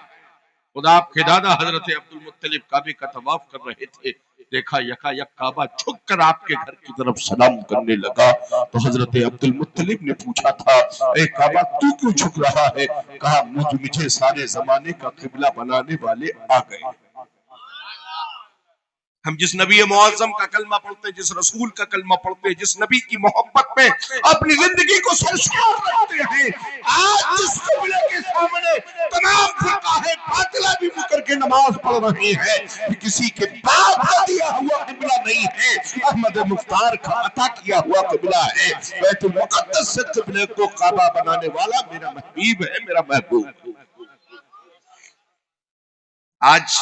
خدا آپ کے دادا حضرت عبد المطلب کعبے کا طواف کر رہے تھے، دیکھا یکا یک کعبہ جھک کر آپ کے گھر کی طرف سلام کرنے لگا تو حضرت عبد المطلب نے پوچھا تھا اے کعبہ تو کیوں جھک رہا ہے؟ کہا مجھے سارے زمانے کا قبلہ بنانے والے آ گئے۔ ہم جس نبی معظم کا کلمہ پڑھتے ہیں، جس رسول کا کلمہ پڑھتے ہیں، جس نبی کی محبت میں اپنی زندگی کو سرشار رکھتے ہیں، آج جس قبلے کے سامنے تمام فرقہ باطلہ بھی مکر کے نماز پڑھ رہے ہیں، کسی کے باپ کا دیا ہوا قبلہ نہیں ہے، احمد مختار کا عطا کیا ہوا قبلہ ہے۔ بیت المقدس سے قبلے کو کعبہ بنانے والا میرا محبوب ہے، میرا محبوب۔ آج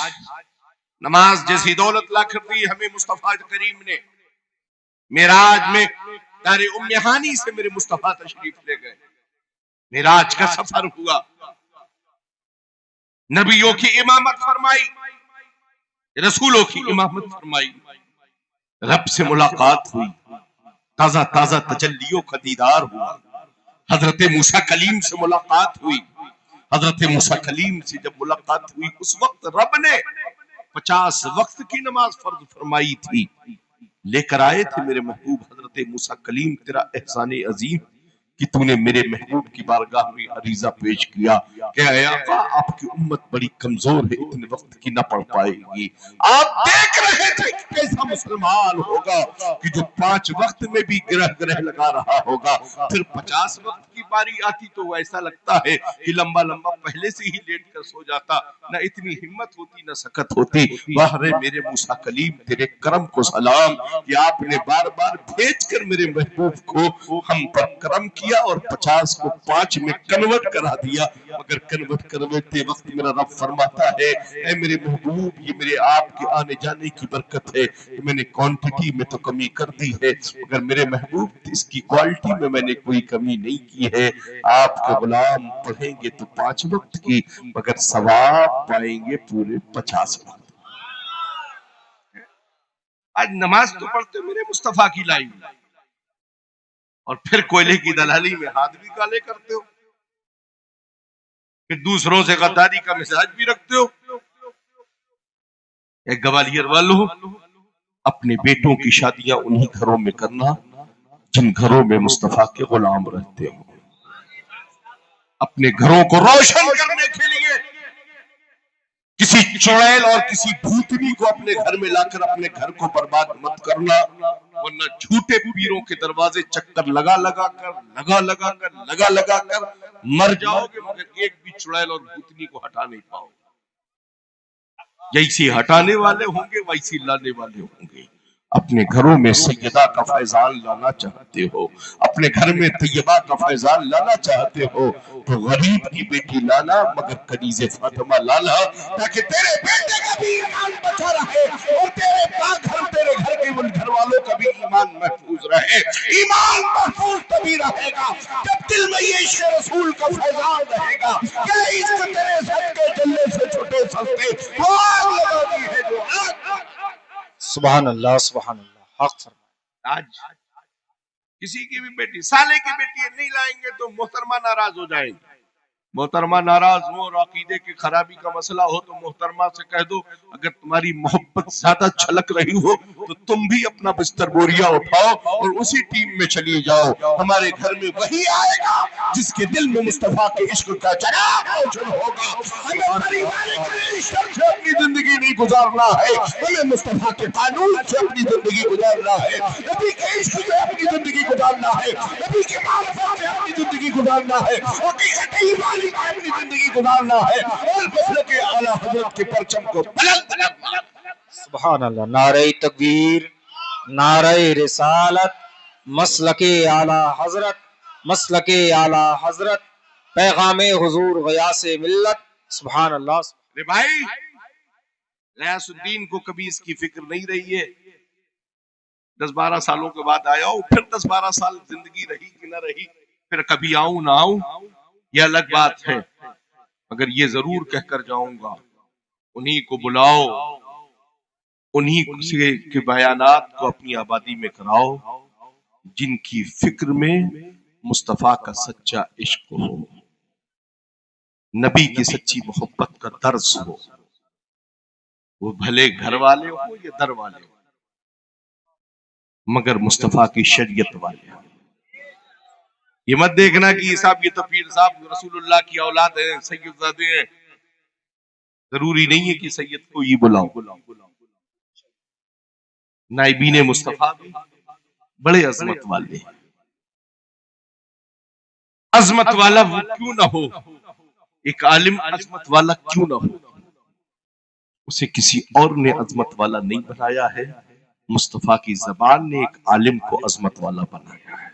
نماز جیسی دولت لا کر دی ہمیں مصطفیٰ کریم نے، معراج میں دار ام ہانی سے میرے مصطفیٰ تشریف لے گئے، معراج کا سفر ہوا، نبیوں کی امامت فرمائی، رسولوں کی امامت فرمائی، رب سے ملاقات ہوئی، تازہ تازہ تجلیوں کا دیدار ہوا، حضرت موسیٰ کلیم سے ملاقات ہوئی، حضرت موسیٰ کلیم سے جب ملاقات ہوئی اس وقت رب نے 50 وقت کی نماز فرض فرمائی تھی، لے کر آئے تھے میرے محبوب حضرت موسیٰ کلیم، تیرا احسان عظیم کہ تو نے میرے محبوب کی بارگاہ میں عریضہ پیش کیا کہ اے آقا آپ کی امت بڑی کمزور ہے، اتنے وقت کی نہ پڑھ پائے گی۔ آپ دیکھ رہے تھے کہ کیسا مسلمان ہوگا کہ جو 5 وقت میں بھی گرہ لگا رہا ہوگا، پھر 50 وقت کی باری آتی تو وہ ایسا لگتا ہے کہ لمبا پہلے سے ہی لیٹ کر سو جاتا، نہ اتنی ہمت ہوتی نہ سکت ہوتی۔ واہ رے میرے موسیٰ کلیم، تیرے کرم کو سلام کہ آپ نے بار بار بھیج کر میرے محبوب کو ہم پر کرم کیا اور 50 کو 5 میں کنورٹ کرا دیا، مگر کنورٹ کرتے وقت میرا رب فرماتا ہے اے میرے محبوب یہ میرے آپ کے آنے جانے کی برکت ہے، میں نے کوانٹٹی میں تو کمی کر دی ہے مگر میرے محبوب اس کی کوالٹی میں نے کوئی کمی نہیں کی ہے۔ آپ کے غلام پڑھیں گے تو 5 وقت کی مگر ثواب پائیں گے پورے 50 وقت۔ آج نماز تو پڑھتے میرے مصطفیٰ کی لائی اور پھر کوئلے کی دلالی میں ہاتھ بھی کالے کرتے ہو، پھر دوسروں سے غداری کا مزاج بھی رکھتے ہو۔ ایک گوالیر والوں، اپنے بیٹوں کی شادیاں انہی گھروں میں کرنا جن گھروں میں مصطفیٰ کے غلام رہتے ہوں۔ اپنے گھروں کو روشن کرنے کے لیے کسی چڑیل اور کسی بھوتنی کو اپنے گھر میں لا کر اپنے گھر کو برباد مت کرنا، ورنہ جھوٹے پیروں کے دروازے چکر لگا لگا کر مر جاؤ گے مگر ایک بھی چڑیل اور بھوتنی کو ہٹا نہیں پاؤ۔ جیسی ہٹانے والے ہوں گے ویسی لانے والے ہوں گے۔ اپنے گھروں میں سیدہ کا فیضان لانا چاہتے ہو، اپنے گھر میں طیبہ کا فیضان لانا چاہتے ہو تو غریب کی بیٹی لانا مگر کنیز فاطمہ لانا، تاکہ تیرے بیٹے کا بھی ایمان بچا رہے اور تیرے گھر کے ان گھر والوں کا بھی ایمان محفوظ رہے۔ ایمان محفوظ تبھی رہے گا جب دل میں یہ عشق رسول کا فیضان رہے گا کہ عشق تیرے صدقے جلنے سے چھٹے سستے آگ لگا دی ہے جو آگ۔ سبحان اللہ سبحان اللہ، حق فرمائے۔ آج کسی کی بھی بیٹی سالے کی بیٹی نہیں لائیں گے تو محترمہ ناراض ہو جائیں گے، محترمہ ناراض ہو اور عقیدے کی خرابی کا مسئلہ ہو تو محترمہ سے کہہ دو اگر تمہاری محبت زیادہ چھلک رہی ہو تو تم بھی اپنا بستر بوریا اٹھاؤ اور اسی ٹیم میں چلی جاؤ۔ ہمارے گھر میں وہی آئے گا جس کے دل میں مصطفیٰ کے عشق کا چراغ روشن ہوگا۔ ہمیں پریوار کے عشق سے اپنی زندگی نہیں گزارنا ہے، ہمیں مصطفیٰ کے قانون سے اپنی زندگی گزارنا ہے، نبی کے عشق سے اپنی زندگی گزارنا ہے، نبی کے معرفت سے اپنی زندگی گزارنا ہے، حقیقت ایمانی میں اپنی زندگی گزارنا ہے اور مسلک اعلیٰ حضرت کے پرچم کو بلند کرنا۔ سبحان اللہ، نعرہ تکبیر، نعرہ رسالت، مسلک اعلیٰ حضرت، مسلک اعلیٰ حضرت، پیغام حضور غیاث ملت۔ سبحان اللہ۔ رے بھائی غیاث الدین کو کبھی اس کی فکر نہیں رہی ہے، 10-12 سالوں کے بعد آیا ہو، پھر 10-12 سال زندگی رہی کہ نہ رہی، پھر کبھی آؤں نہ آؤں یہ الگ بات ہے، مگر یہ ضرور کہہ کر جاؤں گا، انہی کو بلاؤ، انہی کے بیانات کو اپنی آبادی میں کراؤ جن کی فکر میں مصطفیٰ کا سچا عشق ہو، نبی کی سچی محبت کا درس ہو، وہ بھلے گھر والے ہو یا در والے ہو مگر مصطفیٰ کی شریعت والے ہو۔ یہ مت دیکھنا کہ یہ صاحب، یہ تو پیر صاحب رسول اللہ کی اولاد ہیں، سید زادے ہیں، ضروری نہیں ہے کہ سید کو یہ بلاؤ۔ نائبین مصطفیٰ بھی بڑے عظمت والے ہیں، عظمت والا وہ کیوں نہ ہو، ایک عالم عظمت والا کیوں نہ ہو، اسے کسی اور نے عظمت والا نہیں بنایا ہے، مصطفیٰ کی زبان نے ایک عالم کو عظمت والا بنایا ہے۔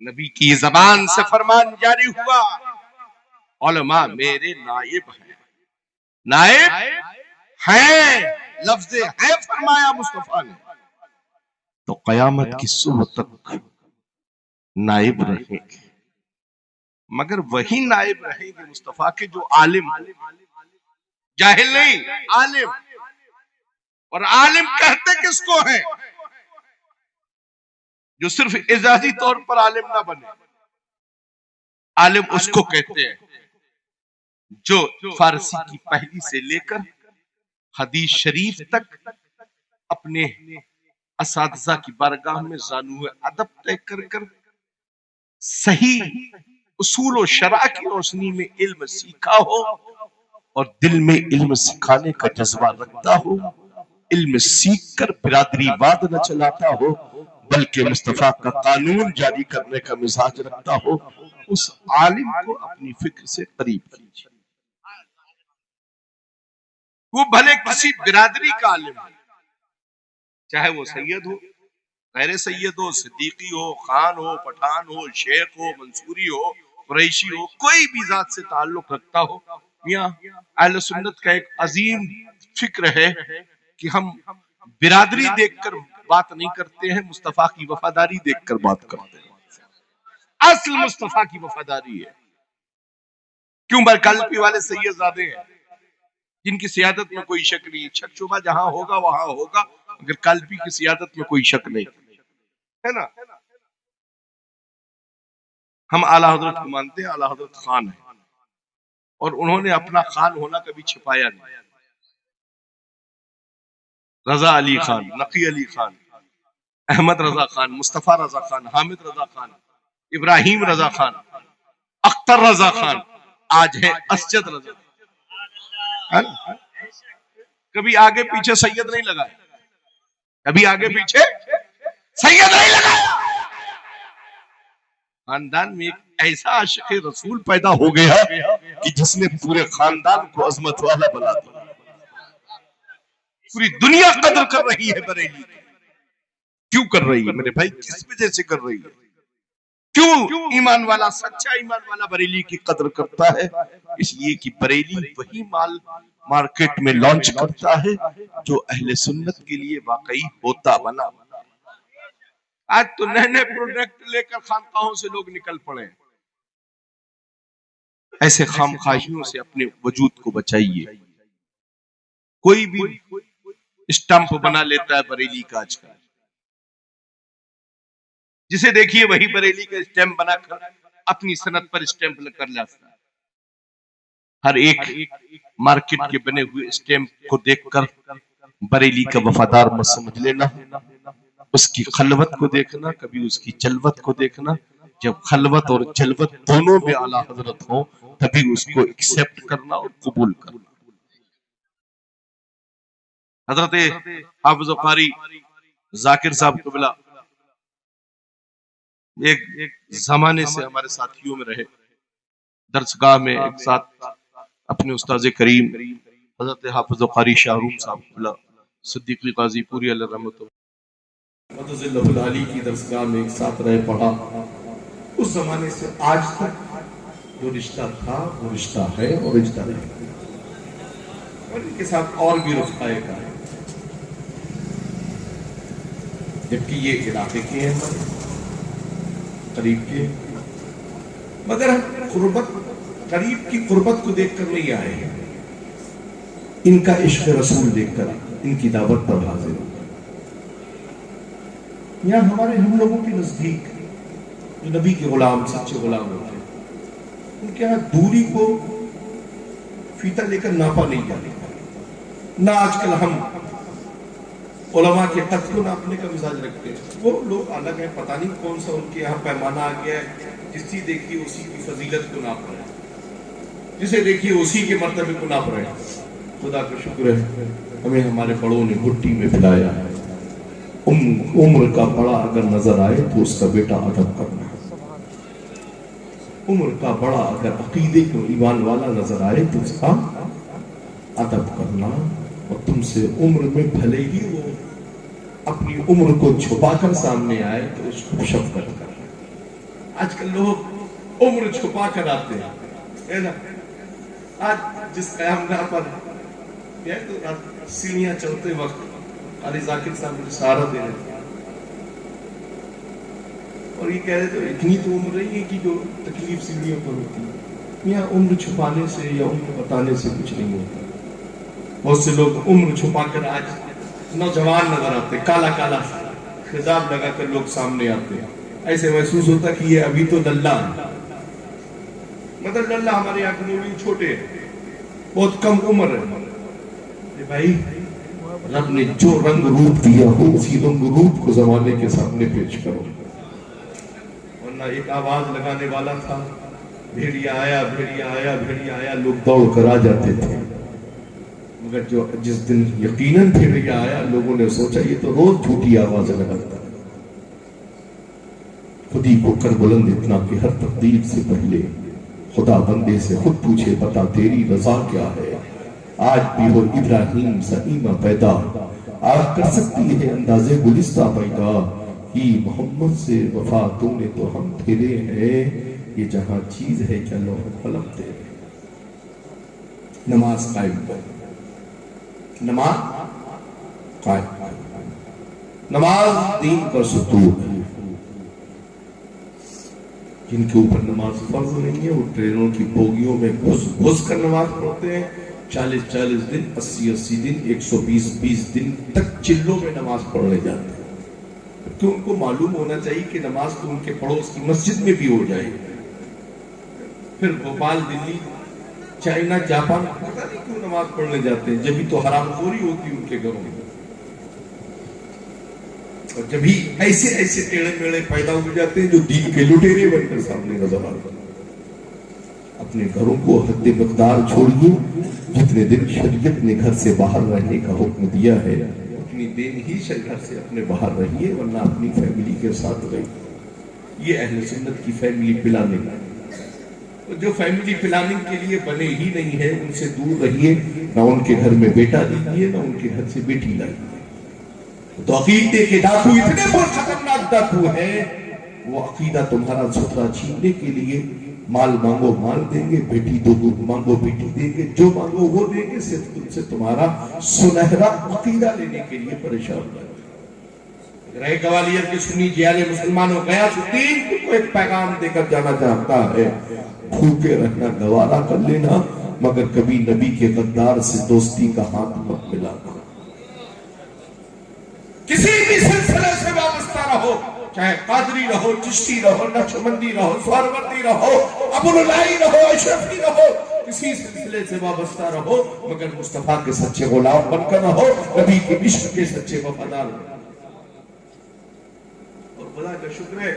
نبی کی زبان سے فرمان جاری ہوا، علماء میرے نائب ہیں، نائب ہیں، لفظ ہے فرمایا مصطفیٰ نے، تو قیامت کی صبح تک نائب رہیں گے، مگر وہی نائب رہیں گے مصطفیٰ کے جو عالم، جاہل نہیں، عالم۔ اور عالم کہتے کس کو ہیں؟ جو صرف اعزازی طور پر عالم نہ بنے، عالم اس کو کہتے ہیں جو فارسی کی پہلی سے لے کر حدیث شریف تک اپنے اساتذہ کی بارگاہ میں زانو ادب طے کر کر صحیح اصول و شرع کی روشنی میں علم سیکھا ہو اور دل میں علم سکھانے کا جذبہ رکھتا ہو، علم سیکھ کر برادری واد نہ چلاتا ہو بلکہ مصطفیٰ کا قانون جاری کرنے کا مزاج رکھتا ہو، اس عالم کو اپنی فکر سے قریب کیجیے۔ وہ بھلے کسی برادری کا عالم ہو، چاہے وہ سید ہو، غیر سید ہو، صدیقی ہو، خان ہو، پٹھان ہو، شیخ ہو، منصوری ہو، قریشی ہو، کوئی بھی ذات سے تعلق رکھتا ہو۔ میاں اہل سنت کا ایک عظیم فکر ہے کہ ہم برادری دیکھ کر بات نہیں کرتے ہیں، مصطفیٰ کی وفاداری دیکھ کر بات کرتے ہیں۔ اصل مصطفیٰ کی وفاداری ہے۔ کیوں برکلپی والے سید زادے ہیں جن کی سیادت میں کوئی شک نہیں، شک شبہ جہاں ہوگا وہاں ہوگا، مگر کلپی کی سیادت میں کوئی شک نہیں ہے نا۔ ہم اعلیٰ حضرت کو مانتے ہیں، اعلیٰ حضرت خان ہیں اور انہوں نے اپنا خان ہونا کبھی چھپایا نہیں۔ رضا علی خان، نقی علی خان، احمد رضا خان، مصطفیٰ رضا خان، حامد رضا خان، ابراہیم رضا خان، اختر رضا خان، آج ہے اسجد رضا خان۔ کبھی آگے پیچھے سید نہیں لگایا، کبھی آگے پیچھے سید نہیں لگایا۔ خاندان میں ایک ایسا عاشق رسول پیدا ہو گیا کہ جس نے پورے خاندان کو عظمت والا بنا دیا۔ پوری دنیا قدر کر رہی ہے بریلی کی۔ کیوں کر رہی ہے میرے بھائی؟ کس وجہ سے کر رہی ہے؟ کیوں ایمان والا، سچا ایمان والا بریلی کی قدر کرتا ہے؟ اس لیے کہ بریلی وہی مال مارکیٹ میں لانچ کرتا ہے جو اہل سنت کے لیے واقعی ہوتا بنا۔ آج تو نئے نئے پروڈکٹ لے کر خانقاہوں سے لوگ نکل پڑے ہیں۔ ایسے خامخواہیوں سے اپنے وجود کو بچائیے۔ کوئی بھی اسٹمپ بنا لیتا ہے بریلی کا آج کل، جسے دیکھیے وہی بریلی کا اسٹمپ بنا کر اپنی صنعت پر اسٹمپ کر لیتا ہے۔ ہر ایک مارکیٹ کے بنے ہوئے اسٹمپ کو دیکھ کر بریلی کا وفادار مت سمجھ لینا، اس کی خلوت کو دیکھنا، کبھی اس کی جلوت کو دیکھنا۔ جب خلوت اور جلوت دونوں میں اعلیٰ حضرت ہوں تبھی اس کو ایکسپٹ کرنا اور قبول کرنا۔ حضرت حافظ و قاری ذاکر صاحب قبلہ ایک زمانے سے ہمارے ساتھیوں میں رہے، درسگاہ میں ایک ساتھ اپنے استاذ کریم حضرت حافظ و قاری شاہ روم صاحب قبلہ صدیقی قاضی پوری علیہ رحمت اللہ العالی کی درسگاہ میں ایک ساتھ رہے، پڑھا۔ اس زمانے سے آج تک جو رشتہ تھا وہ رشتہ ہے اور رشتہ رہے گا، اور ان کے ساتھ اور بھی رشتہ کا ہے، جبکہ یہ علاقے کے ہیں، قریب کے مگر ہم قربت، قریب کی قربت کو دیکھ کر نہیں آئے ہیں، ان کا عشق رسول دیکھ کر ان کی دعوت پر حاضر ہو۔ یہاں ہمارے ہم لوگوں کے نزدیک جو نبی کے غلام، سچے غلام ہوتے ہیں، ان کے یہاں دوری کو فیتہ لے کر ناپا نہیں جاتا۔ نہ آج کل ہم علماء کے قد کو ناپنے کا مزاج رکھتے ہیں، وہ لوگ الگ ہیں، پتہ نہیں کون سا ان کے یہاں پیمانہ آ گیا ہے، جس چیز دیکھیے اسی کی فضیلت کو ناپ رہے ہیں، جسے دیکھیے اسی کے مرتبے کو ناپ رہے ہیں۔ خدا کا شکر ہے ہمیں ہمارے بڑوں نے گھٹی میں پلایا ہے۔ عمر کا بڑا اگر نظر آئے تو اس کا بیٹا ادب کرنا، عمر کا بڑا اگر عقیدے کو ایمان والا نظر آئے تو اس کا ادب کرنا، اور تم سے عمر میں بھلے ہی وہ اپنی عمر کو چھپا کر سامنے آئے تو اس کو شفقت کرنا۔ آج کل لوگ عمر چھپا کر آتے ہیں نا، آج جس قیامگاہ پر سیڑھیاں چلتے وقت علی ذاکر صاحب مجھے سہارا دے رہے تھے اور یہ کہہ رہے تھے اتنی تو عمر نہیں ہے کہ جو تکلیف سیڑھیوں پر ہوتی ہے، یہاں عمر چھپانے سے یا عمر بتانے سے کچھ نہیں ہوتا۔ بہت سے لوگ عمر چھپا کر آج نوجوان نظر آتے، کالا کالا خضاب لگا کر لوگ سامنے آتے ہیں، ایسے محسوس ہوتا کہ یہ ابھی تو للہ ہے، مطلب للہ ہمارے یہاں کے چھوٹے ہیں، بہت کم عمر ہے۔ بھائی رب نے جو رنگ روپ دیا ہو اسی رنگ روپ کو زمانے کے سامنے پیش کرو، ورنہ ایک آواز لگانے والا تھا، بھیڑیا آیا بھیڑیا آیا بھیڑیا آیا، لوگ دوڑ کر آ جاتے تھے، مگر جس دن یقیناً بھیڑیا آیا لوگوں نے سوچا یہ تو روز جھوٹی آواز لگاتا ہے۔ خودی کو کر بلند اتنا کہ ہر تقدیر سے پہلے خدا بندے سے خود پوچھے بتا تیری رضا کیا ہے۔ آج بھی ہو ابراہیم سعیمہ پیدا، آج کر سکتی ہے انداز گلستہ پیدا، کی محمد سے وفا تو نے تو ہم تیرے ہیں، یہ جہاں چیز ہے کیا لوح قلم تیرے۔ نماز قائم کر، نماز قائم کر، نماز دین کا ستون ہے۔ جن کے اوپر نماز فرض نہیں ہے وہ ٹرینوں کی بوگیوں میں گھس کر نماز پڑھتے ہیں، 40 دن 80 دن 120 دن تک چلوں میں نماز پڑھنے جاتے ہیں، تو ان کو معلوم ہونا چاہیے کہ نماز تو ان کے پڑوس کی مسجد میں بھی ہو جائے۔ پھر بھوپال، دلی، چائنا، جاپان پتہ نہیں کیوں نماز پڑھنے جاتے ہیں، جبھی تو حرام خوری ہوتی ان کے گھروں میں، اور جبھی ایسے ٹیڑے میڑے پیدا ہو جاتے ہیں جو دین کے لٹیرے بن کر سامنے نظر آتے ہیں۔ اپنے گھروں کو حد مقدار چھوڑیے، جتنے دن شریعت نے گھر سے باہر رہنے کا حکم دیا ہے اتنی دن ہی گھر سے اپنے باہر رہیے، ورنہ اپنی فیملی کے ساتھ رہیے۔ یہ اہل سنت کی فیملی پلاننگ ہے، جو فیملی پلاننگ کے لیے بنے ہی نہیں ہے ان سے دور رہیے، نہ ان کے گھر میں بیٹا دیجیے نہ ان کے گھر سے بیٹی لائیے۔ تو عقیدے کے ڈاکو اتنے بہت خطرناک ڈاکو ہیں، وہ عقیدہ تمہارا ستھرا چھیننے کے لیے مال مانگو مال دیں گے، بیٹی دو مانگو بیٹی دیں گے، جو مانگو وہ دیں گے، صرف تم سے تمہارا سنہرا عقیدہ لینے کے لیے پریشان ہے۔ رہے گوالیئر کے سنی جیالے مسلمانوں گیا الدین کو ایک پیغام دے کر جانا چاہتا ہے، بھوکے رہنا گوارا کر لینا، مگر کبھی نبی کے غدار سے دوستی کا ہاتھ مت ملانا۔ کسی بھی سلسلے سے وابستہ رہو، چاہے قادری رہو، چشتی رہو، نقشبندی رہو، سہروردی رہو، ابوالعلائی رہو، اشرفی رہو، کسی سلسلے سے وابستہ رہو، مگر مصطفیٰ کے سچے غلام بن کر رہو، نبی کے عشق کے سچے وفادار رہو۔ اور خدا کا شکر ہے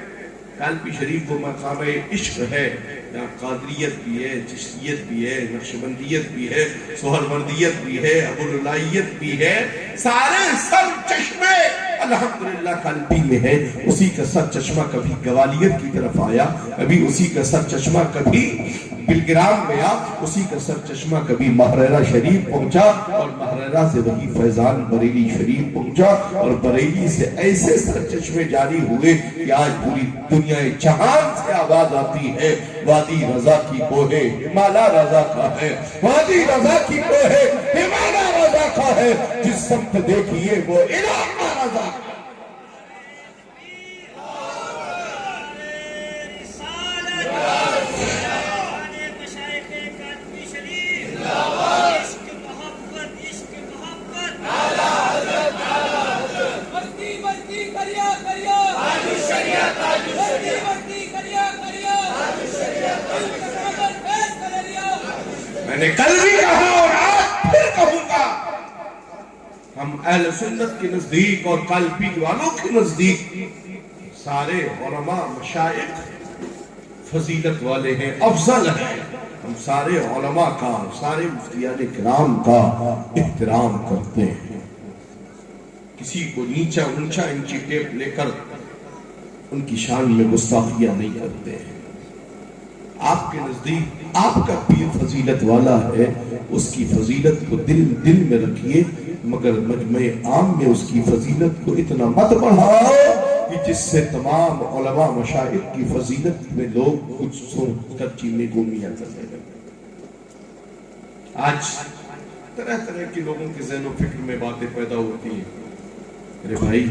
کالپی شریف وہ مقام عشق ہے، یہاں قادریت بھی ہے، چشتیت بھی ہے، نقشبندیت بھی ہے، سہروردیت بھی ہے، ابوالعلائیت بھی ہے، سارے سر چشمے الحمدللہ کالپی میں ہے۔ اسی کا سر چشمہ کبھی گوالیت کی طرف آیا، کبھی اسی کا سر چشمہ کبھی بلگرام میں آ، اسی کا سر چشمہ کبھی محررہ شریف پہنچا، اور محررہ سے وہی فیضان بریلی شریف پہنچا، اور بریلی سے ایسے سر چشمے جاری ہوئے کہ آج پوری دنیا جہان سے آواز آتی ہے، وادی رضا کی کوہ ہمالا رضا کا ہے، وادی رضا کی کوہ ہمالا رضا کا ہے، جس سمت دیکھیے وہ الہ رضا۔ میں نے کل بھی کہا اور آج پھر کہوں گا، ہم اہل سنت کے نزدیک اور کل پیر والوں کے نزدیک سارے علماء مشائخ فضیلت والے ہیں، افضل ہیں۔ ہم سارے علماء کا، سارے مفتیان کرام کا احترام کرتے ہیں، کسی کو نیچا اونچا انچی ٹیپ لے کر ان کی شان میں گستاخیاں نہیں کرتے ہیں۔ آپ کے نزدیک آپ کا پیر فضیلت والا ہے، اس کی فضیلت کو دل میں رکھیے، مگر مجمع عام میں اس کی فضیلت کو اتنا مت بڑھاؤ کہ جس سے تمام علماء مشائخ کی فضیلت میں لوگ کچھ سوچ کر چینے گومیاں کرنے لگے۔ آج طرح طرح کے لوگوں کے ذہن و فکر میں باتیں پیدا ہوتی ہیں، میرے بھائی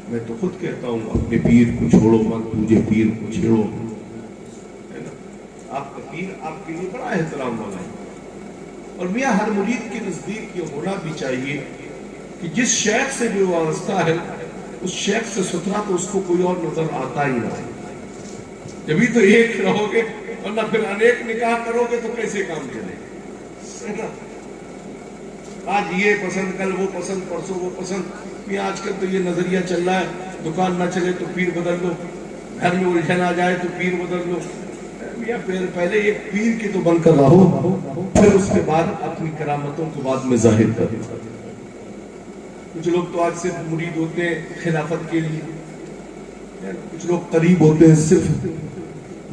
میں تو خود کہتا ہوں اپنے پیر کو چھوڑو مت، تجھے پیر کو چھیڑو۔ آپ کا پیر آپ کے لیے بڑا احترام والا ہے، اور میاں ہر مرید کے نزدیک یہ ہونا بھی چاہیے کہ جس شیخ سے بھی وابستہ ہے اس شیخ سے ستھرا تو اس کو کوئی اور نظر آتا ہی نہ ہے۔ جبھی تو ایک رہو گے، ورنہ پھر انیک نکاح کرو گے تو کیسے کام چلے گا؟ آج یہ پسند، کل وہ پسند، پرسوں وہ پسند۔ آج کل تو یہ نظریہ چل رہا ہے، دکان نہ چلے تو پیر بدل لو، گھر میں الجھن آ جائے تو پیر بدل لو۔ پہلے ایک پیر کی تو بن کر رہو، پھر اس کے بعد اپنی کرامتوں کو بعد میں ظاہر کرو۔ کچھ لوگ تو آج صرف مرید ہوتے ہیں خلافت کے لیے، کچھ لوگ قریب ہوتے ہیں صرف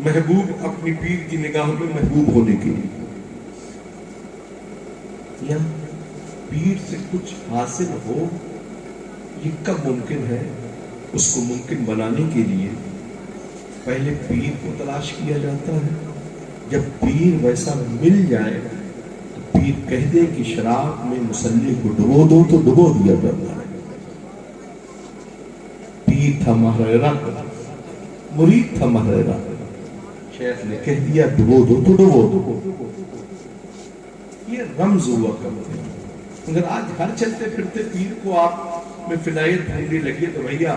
محبوب، اپنی پیر کی نگاہوں میں محبوب ہونے کے لیے۔ یا پیر سے کچھ حاصل ہو یہ کب ممکن ہے؟ اس کو ممکن بنانے کے لیے پہلے پیر کو تلاش کیا جاتا ہے، جب پیر ویسا مل جائے تو پیر کہہ دے کہ شراب میں مصلی کو ڈبو دو تو ڈبو دیا جاتا ہے۔ پیر تھا مہریرہ، مرید تھا مہریرہ، شیخ نے کہہ دیا ڈبو دو تو ڈبو دو۔ یہ رمز ہوا کرتے ہیں، مگر آج ہر چلتے پھرتے پیر کو آپ میں فلایت ڈھونڈنے لگے تو بھیا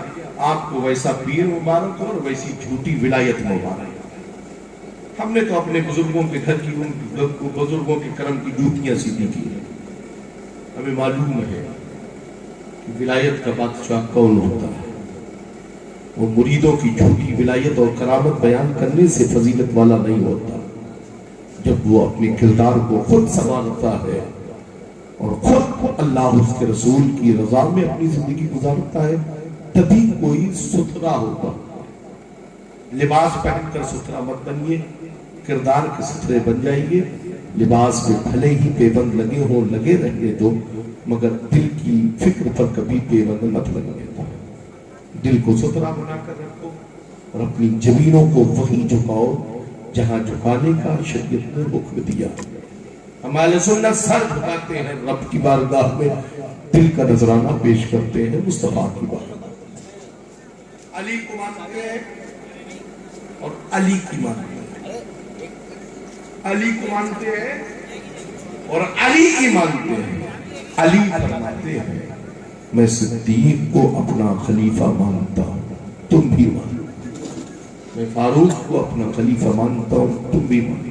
آپ کو ویسا پیر مبارک ہو اور ویسی جھوٹی ولایت مبارک۔ ہم نے تو اپنے بزرگوں کے گھر کی، ان بزرگوں کے کرم کی جوتیاں سیدھی کی ہیں۔ ہمیں معلوم ہے کہ ولایت کا بادشاہ کون ہوتا ہے۔ وہ مریدوں کی جھوٹی ولایت اور کرامت بیان کرنے سے فضیلت والا نہیں ہوتا۔ جب وہ اپنے کردار کو خود سنوارتا ہے اور خود اللہ اس کے رسول کی رضا میں اپنی زندگی گزارتا ہے، تبھی کوئی ستھرا ہوگا۔ لباس پہن کر ستھرا مت بنیے، کردار کے ستھرے بن جائیے۔ لباس میں بھلے ہی پیبند لگے ہوں، لگے رہنے دو، مگر دل کی فکر پر کبھی پیبند مت لگنے دو۔ دل کو ستھرا بنا کر رکھو اور اپنی جبینوں کو وہیں جھکاؤ جہاں جھکانے کا شریعت نے حکم دیا۔ ہم اہل سنت سر جھکاتے ہیں رب کی بارگاہ میں، دل کا نذرانہ پیش کرتے ہیں مصطفیٰ کی بارگاہ۔ علی کو مانتے ہیں اور علی کی مانتے ہیں، علی کو مانتے ہیں اور علی کی مانتے ہیں۔ علی فرماتے ہیں میں صدیق کو اپنا خلیفہ مانتا ہوں، تم بھی مانو۔ میں فاروق کو اپنا خلیفہ مانتا ہوں، تم بھی مانو۔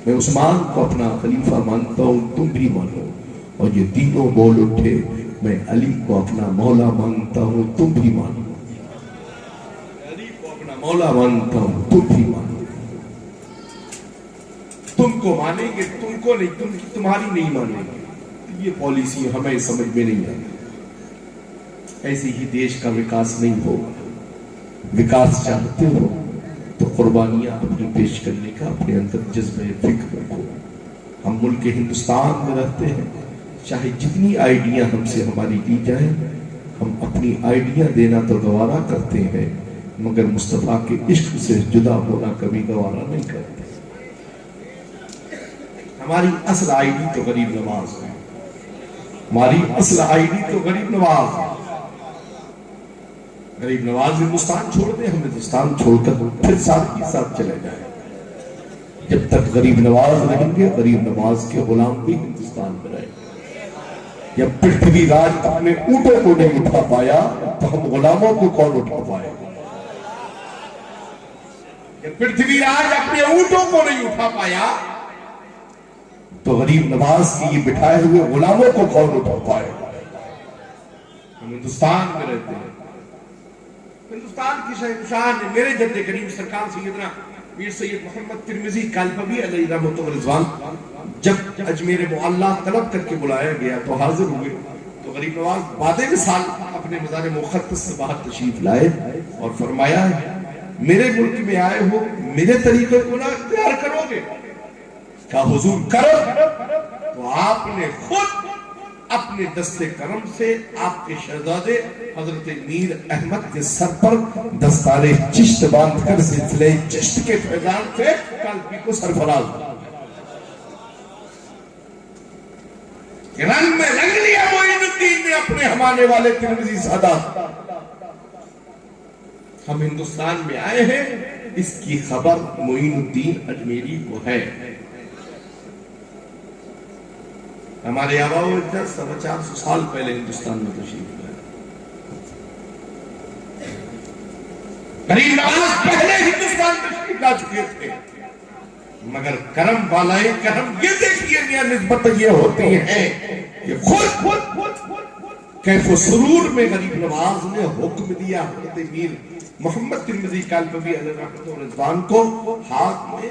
میں عثمان کو اپنا خلیفہ مانتا ہوں، تم بھی مانو۔ اور یہ تینوں بول اٹھے میں علی کو اپنا مولا مانتا ہوں، تم بھی مانو۔ علی کو اپنا مولا مانتا ہوں، تم بھی مانو۔ تم کو مانیں گے، تم کو نہیں، تمہاری نہیں مانیں گے۔ یہ پالیسی ہمیں سمجھ میں نہیں آتی۔ ایسے ہی دیش کا وکاس نہیں ہوگا۔ وکاس چاہتے ہو تو قربانیاں اپنی پیش کرنے کا اپنے اندر جذبہ فکر رکھو۔ ہم ملک ہندوستان میں رہتے ہیں، چاہے جتنی آئیڈیاں ہم سے ہماری دی جائیں، ہم اپنی آئیڈیاں دینا تو گوارا کرتے ہیں، مگر مصطفیٰ کے عشق سے جدا ہونا کبھی گوارا نہیں کرتے۔ ہماری اصل آئیڈی تو غریب نواز ہے، ہماری اصل آئیڈی تو غریب نواز ہے۔ غریب نواز ہندوستان چھوڑ دیں، ہم ہندوستان چھوڑ کر پھر ساتھ ہی ساتھ چلے جائیں۔ جب تک غریب نواز رہیں گے، غریب نواز کے غلام بھی ہندوستان میں رہیں گے۔ جب پرتھوی راج اپنے اونٹوں کو نہیں اٹھا پایا تو ہم غلاموں کو کون اٹھا پائے؟ جب پرتھوی راج اپنے اونٹوں کو نہیں اٹھا پایا تو غریب نواز کی یہ بٹھائے ہوئے غلاموں کو کون اٹھا پائے؟ ہم ہندوستان میں رہتے ہیں، ہندوستان کی شہنشاہ نے میرے جد کریم سرکار سیدنا میر سید محمد ترمذی کالپوی علیہ رحمۃ و رضوان جب اجمیر معلیٰ طلب کر کے بلایا گیا تو حاضر ہوئے، تو غریب نواز بعد سال اپنے مزار مقدس سے باہر تشریف لائے اور فرمایا میرے ملک میں آئے ہو، میرے طریقے کو نہ اختیار کرو گے؟ کہا حضور کرو۔ تو آپ نے خود اپنے دست کرم سے آپ کے شہزادے حضرت میر احمد کے سر پر دستار چشت باندھ کر سلسلے چشت کے فیضان سے کالپی کو سرفراز رنگ میں رنگ لیا معین الدین نے اپنے ہمانے والے ترمذی سادات۔ ہم ہندوستان میں آئے ہیں، اس کی خبر معین الدین اجمیری کو ہے۔ ہمارے آبا و اجداد 450 سال پہلے ہندوستان میں تشریف لائے۔ غریب نواز پہلے ہندوستان تشریف لا چکے تھے، مگر کرم والائے کرم یہ دیکھیے میاں نسبت یہ ہوتی ہے کہ خود کیف و سرور میں غریب نواز نے حکم دیا حضرت میر محمد ترمذی کالپوی علیہ رحمۃ و رضوان کو ہاتھ میں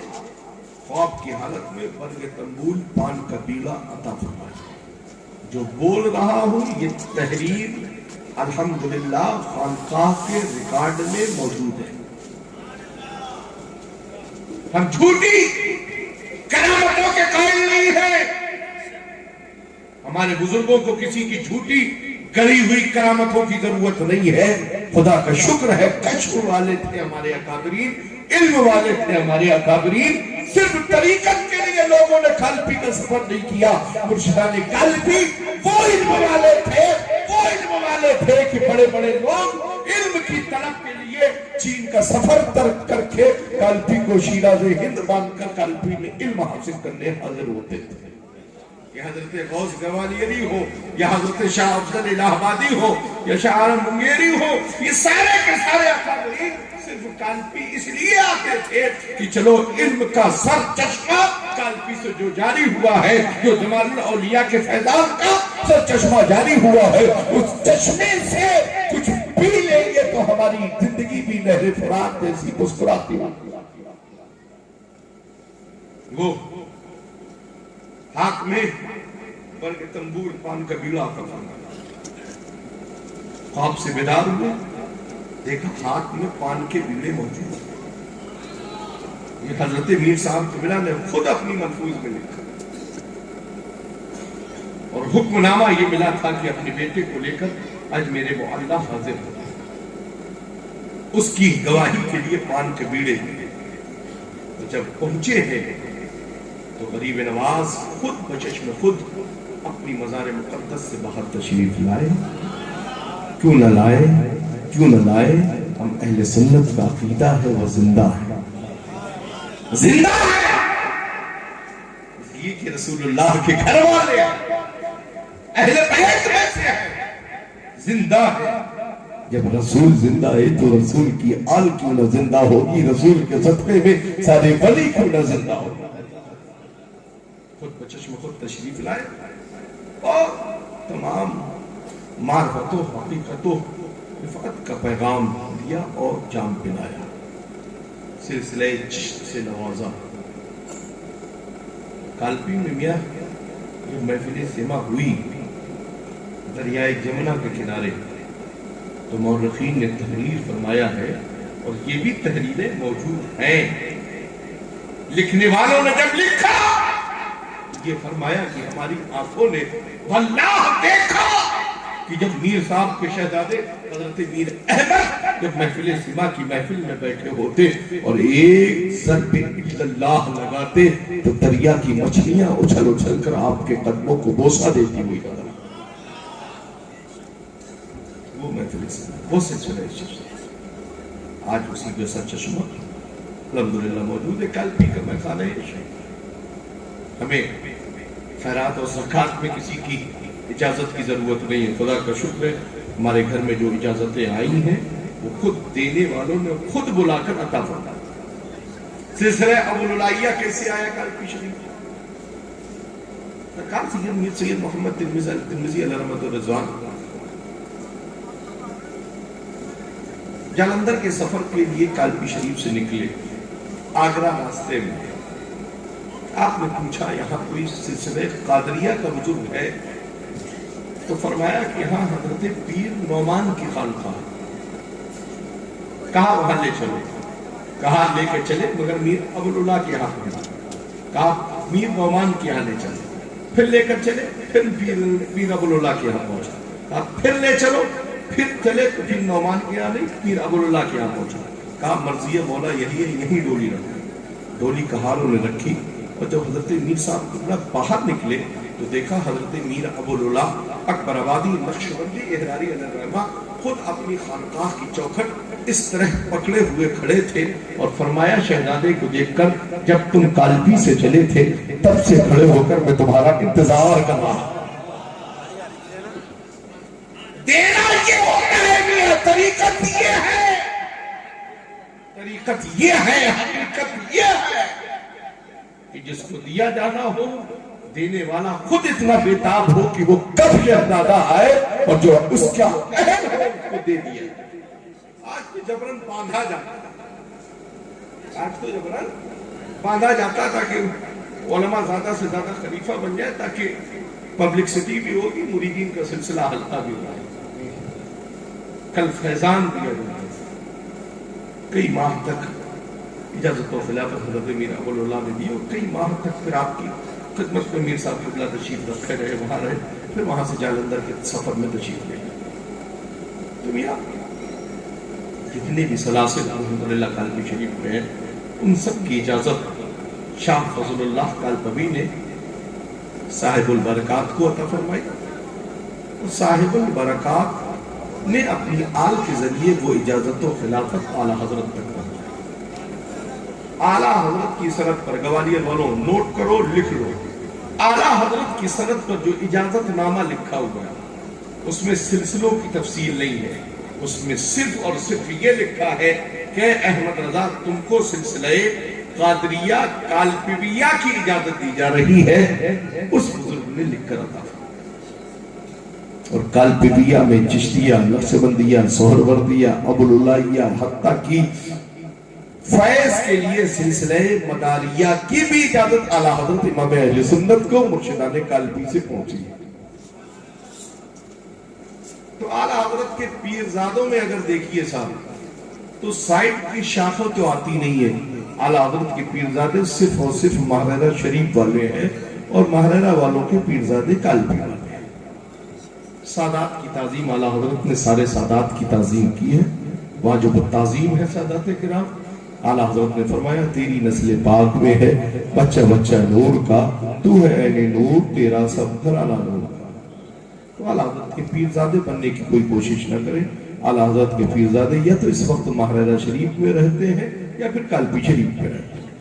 خواب کی حالت میں برگ تنبول پان کا پیلا عطا فرمایا۔ جو بول رہا ہوں یہ تحریر الحمدللہ خانقاہ کے ریکارڈ میں موجود ہے۔ ہم جھوٹی کرامتوں کے قائل نہیں ہیں، ہمارے بزرگوں کو کسی کی جھوٹی گڑی ہوئی کرامتوں کی ضرورت نہیں ہے۔ خدا کا شکر ہے کشف والے تھے ہمارے اکابرین، علم والے تھے ہمارے اکابرین، صرف طریقت کے لیے لوگوں نے کالپی کا سفر نہیں کیا۔ مرشدان کالپی وہ علم والے تھے کہ بڑے بڑے لوگ علم کی طلب کے لیے چین کا سفر ترک کر کے کالپی کو شیراز ہند باندھ کر کالپی میں علم حاصل کرنے حاضر ہوتے تھے۔ یا حضرت غوث گوالیری ہو، یا حضرت شاہ افضل الہ آبادی ہو، یا شاہ عالم منگیری ہو، یہ سارے کے سارے اکابرین صرف کالپی اس لیے آتے تھے کہ چلو علم کا سر چشمہ کالپی سے جو جاری ہوا ہے، جو جمال الاولیاء کے فیضان کا سر چشمہ جاری ہوا ہے، اس چشمے سے کچھ پی لیں گے تو ہماری زندگی بھی نہر فرات جیسی مسکراتی ہوتی۔ وہ ہاتھ میں برگ تنبور پان کا بیڑا کا خواب سے بیدار ہوئے، دیکھا ہاتھ میں پان کے بیڑے موجود۔ یہ حضرت میر صاحب قبلہ نے خود اپنی محفوظ میں لکھا، اور حکم نامہ یہ ملا تھا کہ اپنے بیٹے کو لے کر آج میرے معلیٰ حاضر ہو، اس کی گواہی کے لیے پان کے بیڑے ملے۔ تو جب پہنچے ہیں تو غریب نواز خود بچشم خود اپنی مزار مقدس سے باہر تشریف لائے۔ کیوں نہ لائے؟ ہم اہل سنت کا عقیدہ ہے وہ زندہ ہے، زندہ ہے، اس لیے کہ رسول اللہ کے گھر والے اہل بیت میں سے ہیں، زندہ ہے۔ جب رسول زندہ ہے تو رسول کی آل کیوں نہ زندہ ہوگی، رسول کے صدقے میں سارے ولی کیوں نہ زندہ ہوگی۔ خود بچشم خود تشریف لائے اور تمام معرفت و حقیقت و رفعت کا پیغام دیا اور جام پلایا، سلسلہ چشت سے نوازا۔ کالپی میں میاں جب محفل سما ہوئی دریائے جمنا کے کنارے، تو مورخین نے تحریر فرمایا ہے، اور یہ بھی تحریریں موجود ہیں، لکھنے والوں نے جب لکھا یہ فرمایا کہ ہماری آنکھوں نے واللہ دیکھا کہ جب میر صاحب کے شہزادے حضرت میر احمد جب محفل سما کی محفل میں بیٹھے ہوتے اور ایک سر پہ اللہ لگاتے تو دریا کی مچھلیاں اچھل کر آپ کے قدموں کو بوسہ دیتی ہوئی نظر وہ محفل سما، وہ سلسلہ چشمہ آج اسی کے سر چشمہ الحمدللہ موجود ہے۔ کالپی کا میخانہ ہمیں خیرات اور زکوٰۃ میں کسی کی اجازت کی ضرورت نہیں ہے، خدا کا شکر ہے ہمارے گھر میں جو اجازتیں آئی ہیں وہ خود دینے والوں نے خود بلا کر عطا فرمائی۔ سلسلہ ابو العالیہ کیسے آیا کالپی شریف؟ سرکار سید میر سید محمد ترمذی علیہ رحمۃ الرضوان جالندھر کے سفر کے لیے کالپی شریف سے نکلے، آگرہ راستے میں آپ نے پوچھا یہاں کوئی سلسلہ قادریہ کا بزرگ ہے؟ تو فرمایا کہ یہاں حضرت پیر نعمان کی خانقاہ ہے۔ کہا وہاں لے چلو، کہا لے کے چلے مگر میر ابوالعلا کے یہاں پہنچا، کہا میر نعمان کے یہاں لے چلے، پھر لے کر چلے، پھر پیر ابوالعلا کے یہاں پہنچا، کہا پھر لے چلو، پھر چلے تو پھر نعمان کے یہاں نہیں، پیر ابوالعلا کے یہاں پہنچا، کہا مرضی مولا یہی ہے، یہی ڈولی رکھو۔ ڈولی کہا انہوں نے رکھی، اور جب حضرت میر صاحب قبلہ باہر نکلے تو دیکھا حضرت میر ابوالعلا اکبر آبادی نقشبندی احراری علیہ الرحمہ خود اپنی خانقاہ کی چوکھٹ اس طرح پکڑے ہوئے کھڑے تھے، اور فرمایا شہزادے کو دیکھ کر جب تم کالپی سے چلے تھے تب سے کھڑے ہو کر میں تمہارا انتظار کر رہا۔ دینا یہ ہوتا ہے میرا، طریقت یہ ہے، طریقت یہ ہے، حقیقت یہ ہے کہ جس کو دیا جانا ہو دینے والا خود اتنا بیتاب ہو کہ وہ کب شہزادہ آئے اور جو اس کا اہم ہے اس کو دے دیا۔ آج تو جبرن باندھا جاتا تھا، آج تو جبرن باندھا جاتا تھا کہ علماء زیادہ سے زیادہ خلیفہ بن جائے تاکہ پبلکسٹی بھی ہوگی، مریدین کا سلسلہ حلقہ بھی ہوگا، کل فیضان بھی ہوگا۔ کئی ماہ تک اجازت و خلافت حضرت میر ابوالعلا نے دی، اور کئی ماہ تک پھر آپ کی خدمت میں میر صاحب قبلہ تشریف رکھے رہے، وہاں رہے، پھر وہاں سے جالندھر کے سفر میں تشریف لے گئے۔ تو میاں جتنے بھی سلاسل الحمدللہ کالپی شریف میں ہیں ان سب کی اجازت شاہ فضل اللہ کالپوی نے صاحب البرکات کو عطا فرمائی، اور صاحب البرکات نے اپنی آل کے ذریعے وہ اجازت و خلافت اعلیٰ حضرت تک پہنچائی۔ اعلیٰ حضرت کی سند پر گوالیئر والوں نوٹ کرو، لکھ لو، اعلیٰ حضرت کی سند پر جو اجازت نامہ لکھا ہوا ہے اس میں سلسلوں کی تفصیل نہیں ہے، اس میں صرف اور صرف یہ لکھا ہے کہ احمد رضا تم کو سلسلہ قادریہ کالپیویہ کی اجازت دی جا رہی ہے، اس بزرگ نے لکھ کر عطا فرمایا۔ اور کالپیویہ میں چشتیہ، نقشبندیہ، سہروردیہ، ابوالعلائیہ، حتیٰ کی فیض کے لیے سلسلہ مداریہ کی بھی اجازت اعلیٰ حضرت امام اہل سنت کو مرشدان کالپی سے پہنچی ہے۔ تو اعلیٰ حضرت کے پیرزادوں میں اگر دیکھیے صاحب تو سائٹ کی شاخوں تو آتی نہیں ہے، اعلیٰ حضرت کے پیرزادے صرف اور صرف ماہرہ شریف والے ہیں، اور ماہرہ والوں کے پیرزادے کالپی والے ہیں۔ سادات کی تعظیم اعلیٰ حضرت نے سارے سادات کی تعظیم کی ہے، واجب التعظیم ہے سادات کرام۔ اعلیٰ حضرت نے فرمایا تیری نسل پاک میں ہے بچہ بچہ نور کا، تو ہے عین نور تیرا سب گھرانہ نور کا۔ تو اعلیٰ حضرت کے پیرزادے بننے کی کوئی کوشش نہ کریں۔ اعلیٰ حضرت کے پیرزادے یا تو اس وقت ماہرہ شریف میں رہتے ہیں یا پھر کالپی شریف میں رہتے ہیں۔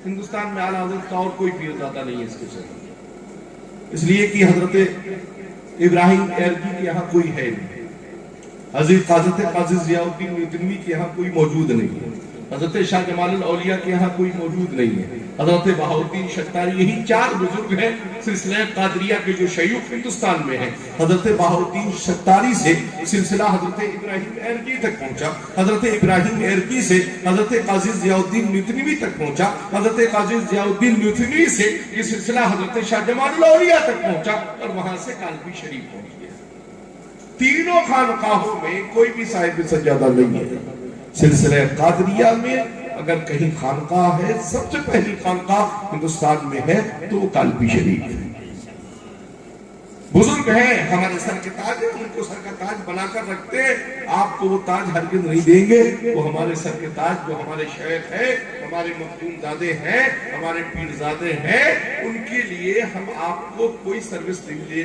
ہندوستان میں اعلیٰ حضرت کا اور کوئی پیرزادہ نہیں ہے اس کے ساتھ، اس لیے کہ حضرت ابراہیم ایرکی کے یہاں کوئی ہے نہیں، حضرت قاضی ضیاء الدین میوتنوی کے یہاں کوئی موجود نہیں ہے، حضرت شاہ جمال الاولیاء کے یہاں کوئی موجود نہیں ہے، حضرت بہاؤالدین شتاری، یہی چار بزرگ ہیں سلسلہ قادریہ کے جو شیوخ ہندوستان میں ہیں۔ حضرت بہاؤالدین شتاری سے سلسلہ حضرت ابراہیم ایرکی تک پہنچا، حضرت ابراہیم ایرکی سے حضرت قاضی ضیاء الدین میوتنوی تک پہنچا، حضرت قاضی ضیاء الدین میوتنوی سے یہ سلسلہ حضرت شاہ جمال الاولیاء تک پہنچا، اور وہاں سے کالپی شریف پہنچ گیا۔ تینوں خانقاہوں میں کوئی بھی صاحب سجادہ نہیں ہے۔ سلسلہ قادریہ میں اگر کہیں خانقاہ ہے، سب سے پہلی خانقاہ ہندوستان میں ہے تو وہ کالپی شریف ہے۔ بزرگ ہیں، ہمارے سر کے تاج ہیں، ان کو سر کا تاج بنا کر رکھتے ہیں، آپ کو وہ تاج ہرگز نہیں دیں گے۔ وہ ہمارے سر کے تاج جو ہمارے شیخ ہیں، ہمارے مخدوم زادے ہیں، ہمارے پیرزادے ہیں، ان کے لیے ہم آپ کو کوئی سروس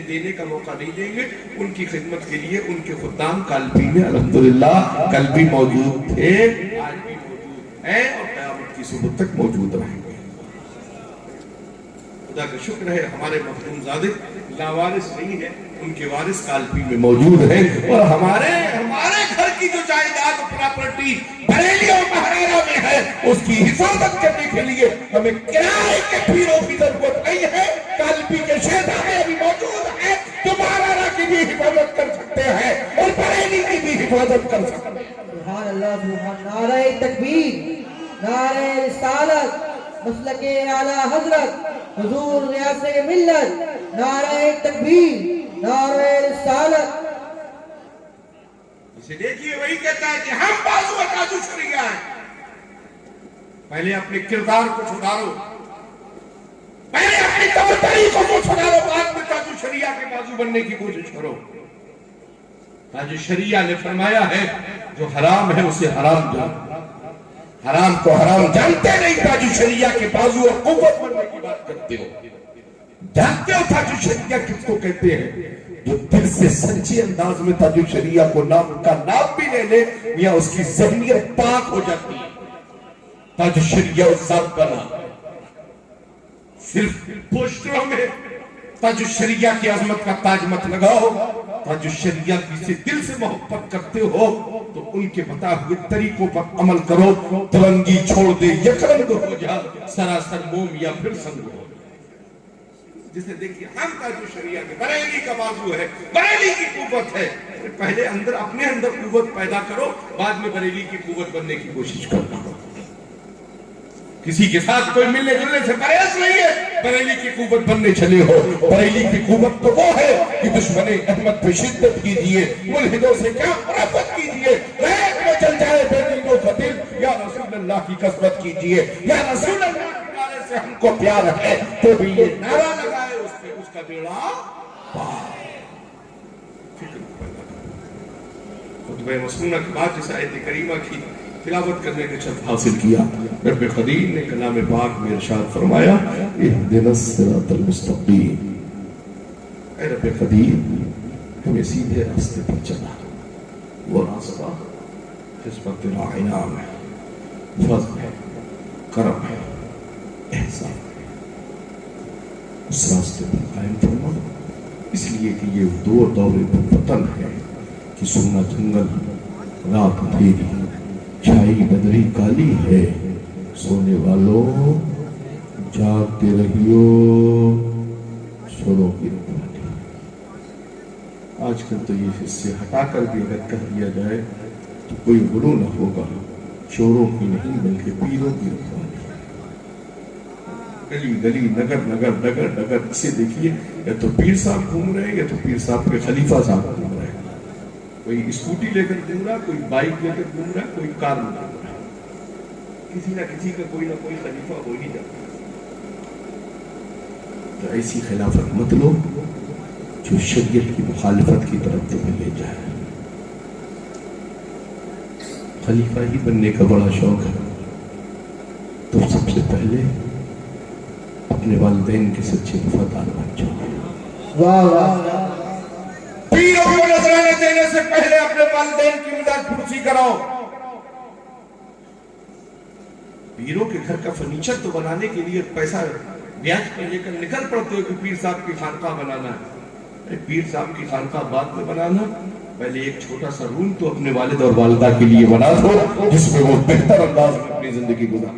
دینے کا موقع نہیں دیں گے۔ ان کی خدمت کے لیے ان کے خدام کالپی میں الحمدللہ کل بھی موجود تھے، آج بھی موجود ہیں، اور قیامت کی صبح تک موجود رہیں گے۔ خدا کا شکر ہے ہمارے مخدوم زادے لاوارث نہیں ہے، ان کے وارث کالپی میں موجود ہیں، اور ہمارے گھر کی جو جائیداد پراپرٹی بریلی اور مہرارہ میں ہے اس کی حفاظت کرنے کے لیے ہمیں کرائے کے پیروں کی ضرورت نہیں ہے۔ کالپی کے شہزادے ابھی موجود ہیں جو مہرارہ کی بھی حفاظت کر سکتے ہیں اور بریلی کی بھی حفاظت کر سکتے ہیں۔ سبحان اللہ، سبحان نعرہ تکبیر، نعرہ رسالت، مسلک اعلی حضرت حضور ریاست ملت، نعرہ تکبیر، نعرہ رسالت۔ اسے دیکھیے وہی کہتا ہے کہ ہم بازو تاج الشریعہ ہیں۔ پہلے اپنے کردار کو سدھارو، پہلے اپنی تبدیلی کو سدھارو، بعد میں تاج الشریعہ کے بازو بننے کی کوشش کرو۔ تاج الشریعہ نے فرمایا ہے جو حرام ہے اسے حرام جانو، حرام کو حرام جانتے نہیں، تاج الشریعہ کے بازو اور قوت بننے کی بات کرتے ہو۔ جانتے ہو تاج الشریعہ کس کو کہتے ہیں؟ جو دل سے سچے انداز میں تاج الشریعہ کو نام کا نام بھی لے لے یا اس کی ذہنیت پاک ہو جاتی ہے۔ تاج الشریعہ اس ذات کا نام، صرف پوسٹروں میں تاج الشریعہ کی عظمت کا تاج مت لگاؤ۔ تاج الشریعہ کی سے دل سے محبت کرتے ہو تو ان کے بتا ہوئے طریقوں پر عمل کرو، ترنگی چھوڑ دے یک رنگ ہو جا، سراسر موم یا پھر سنگ ہو۔ جسے دیکھیے ہم تاج الشریعہ کے بریلی کا بازو ہے، بریلی کی قوت ہے۔ پہلے اپنے اندر قوت پیدا کرو، بعد میں بریلی کی قوت بننے کی کوشش کرنا۔ کسی کے ساتھ کوئی ملنے جلنے سے پرہیز نہیں ہے، بریلی کی قوت بننے چلے ہو۔ بریلی کی قوت تو وہ ہے کہ دشمن احمد پہ شدت کیجئے، ملحدوں سے کیا مرافت کیجئے، ریت میں چل جائے بے دینوں کا دل، یا رسول اللہ کی قسمت کیجئے، یا رسول اللہ کے نعرے سے ہم کو پیار ہے تو بھی یہ نعرہ لگائے اس پہ اس کا بیڑا پار۔ فکر پیدا کرو۔ خطبہ مسنونہ کے بعد جس آیت کریمہ کی تلاوت کرنے کے شرف حاصل کیا، رب قدیر نے کلام پاک میں ارشاد فرمایا اہدنا الصراط المستقیم، اے رب قدیر ہمیں سیدھے راستے پر چلا، وہ راستہ جس پر تیرا انعام ہے، فضل ہے، کرم ہے، احسان ہے، اس راستے پر قائم فرما، اس لیے کہ یہ دور پتن ہے کہ سونا جنگل رات اندھیری چھائی بدری کالی ہے، سونے والوں جاگتے رہیو شوروں کی رکھوالی۔ آج کل تو یہ حصے ہٹا کر بھی اگر کہہ دیا جائے تو کوئی غلو نہ ہوگا، چوروں کی نہیں بلکہ پیروں کی رکھوالی۔ گلی گلی نگر نگر نگر نگر، اسے دیکھیے یا تو پیر صاحب گھوم رہے ہیں یا تو پیر صاحب کے خلیفہ صاحب گھوم رہے ہیں۔ کوئی اسکوٹی لے کر گھوم رہا، کوئی بائک لے کر گھوم رہا، کوئی کار میں گھوم رہا، کسی نہ کسی کا کوئی نہ کوئی خلیفہ ہو ہی جاتا۔ تو ایسی خلافت مت لو جو شریعت کی مخالفت کی طرف تمہیں لے جائے۔ خلیفہ ہی بننے کا بڑا شوق ہے تو سب سے پہلے اپنے والدین کے سچے وفادار بن جاؤ۔ واہ واہ، پیروں کو نذرانے دینے سے پہلے اپنے والدین کی مدد پرسی کرو۔ پیروں کے گھر کا فرنیچر تو بنانے کے لیے پیسہ بیاج پر لے کر نکل پڑتے ہو کہ پیر صاحب کی خانقاہ بنانا ہے۔ پیر صاحب کی خانقاہ بعد میں بنانا، پہلے ایک چھوٹا سا روم تو اپنے والد اور والدہ کے لیے بنا دو جس میں وہ بہتر انداز میں اپنی زندگی گزار۔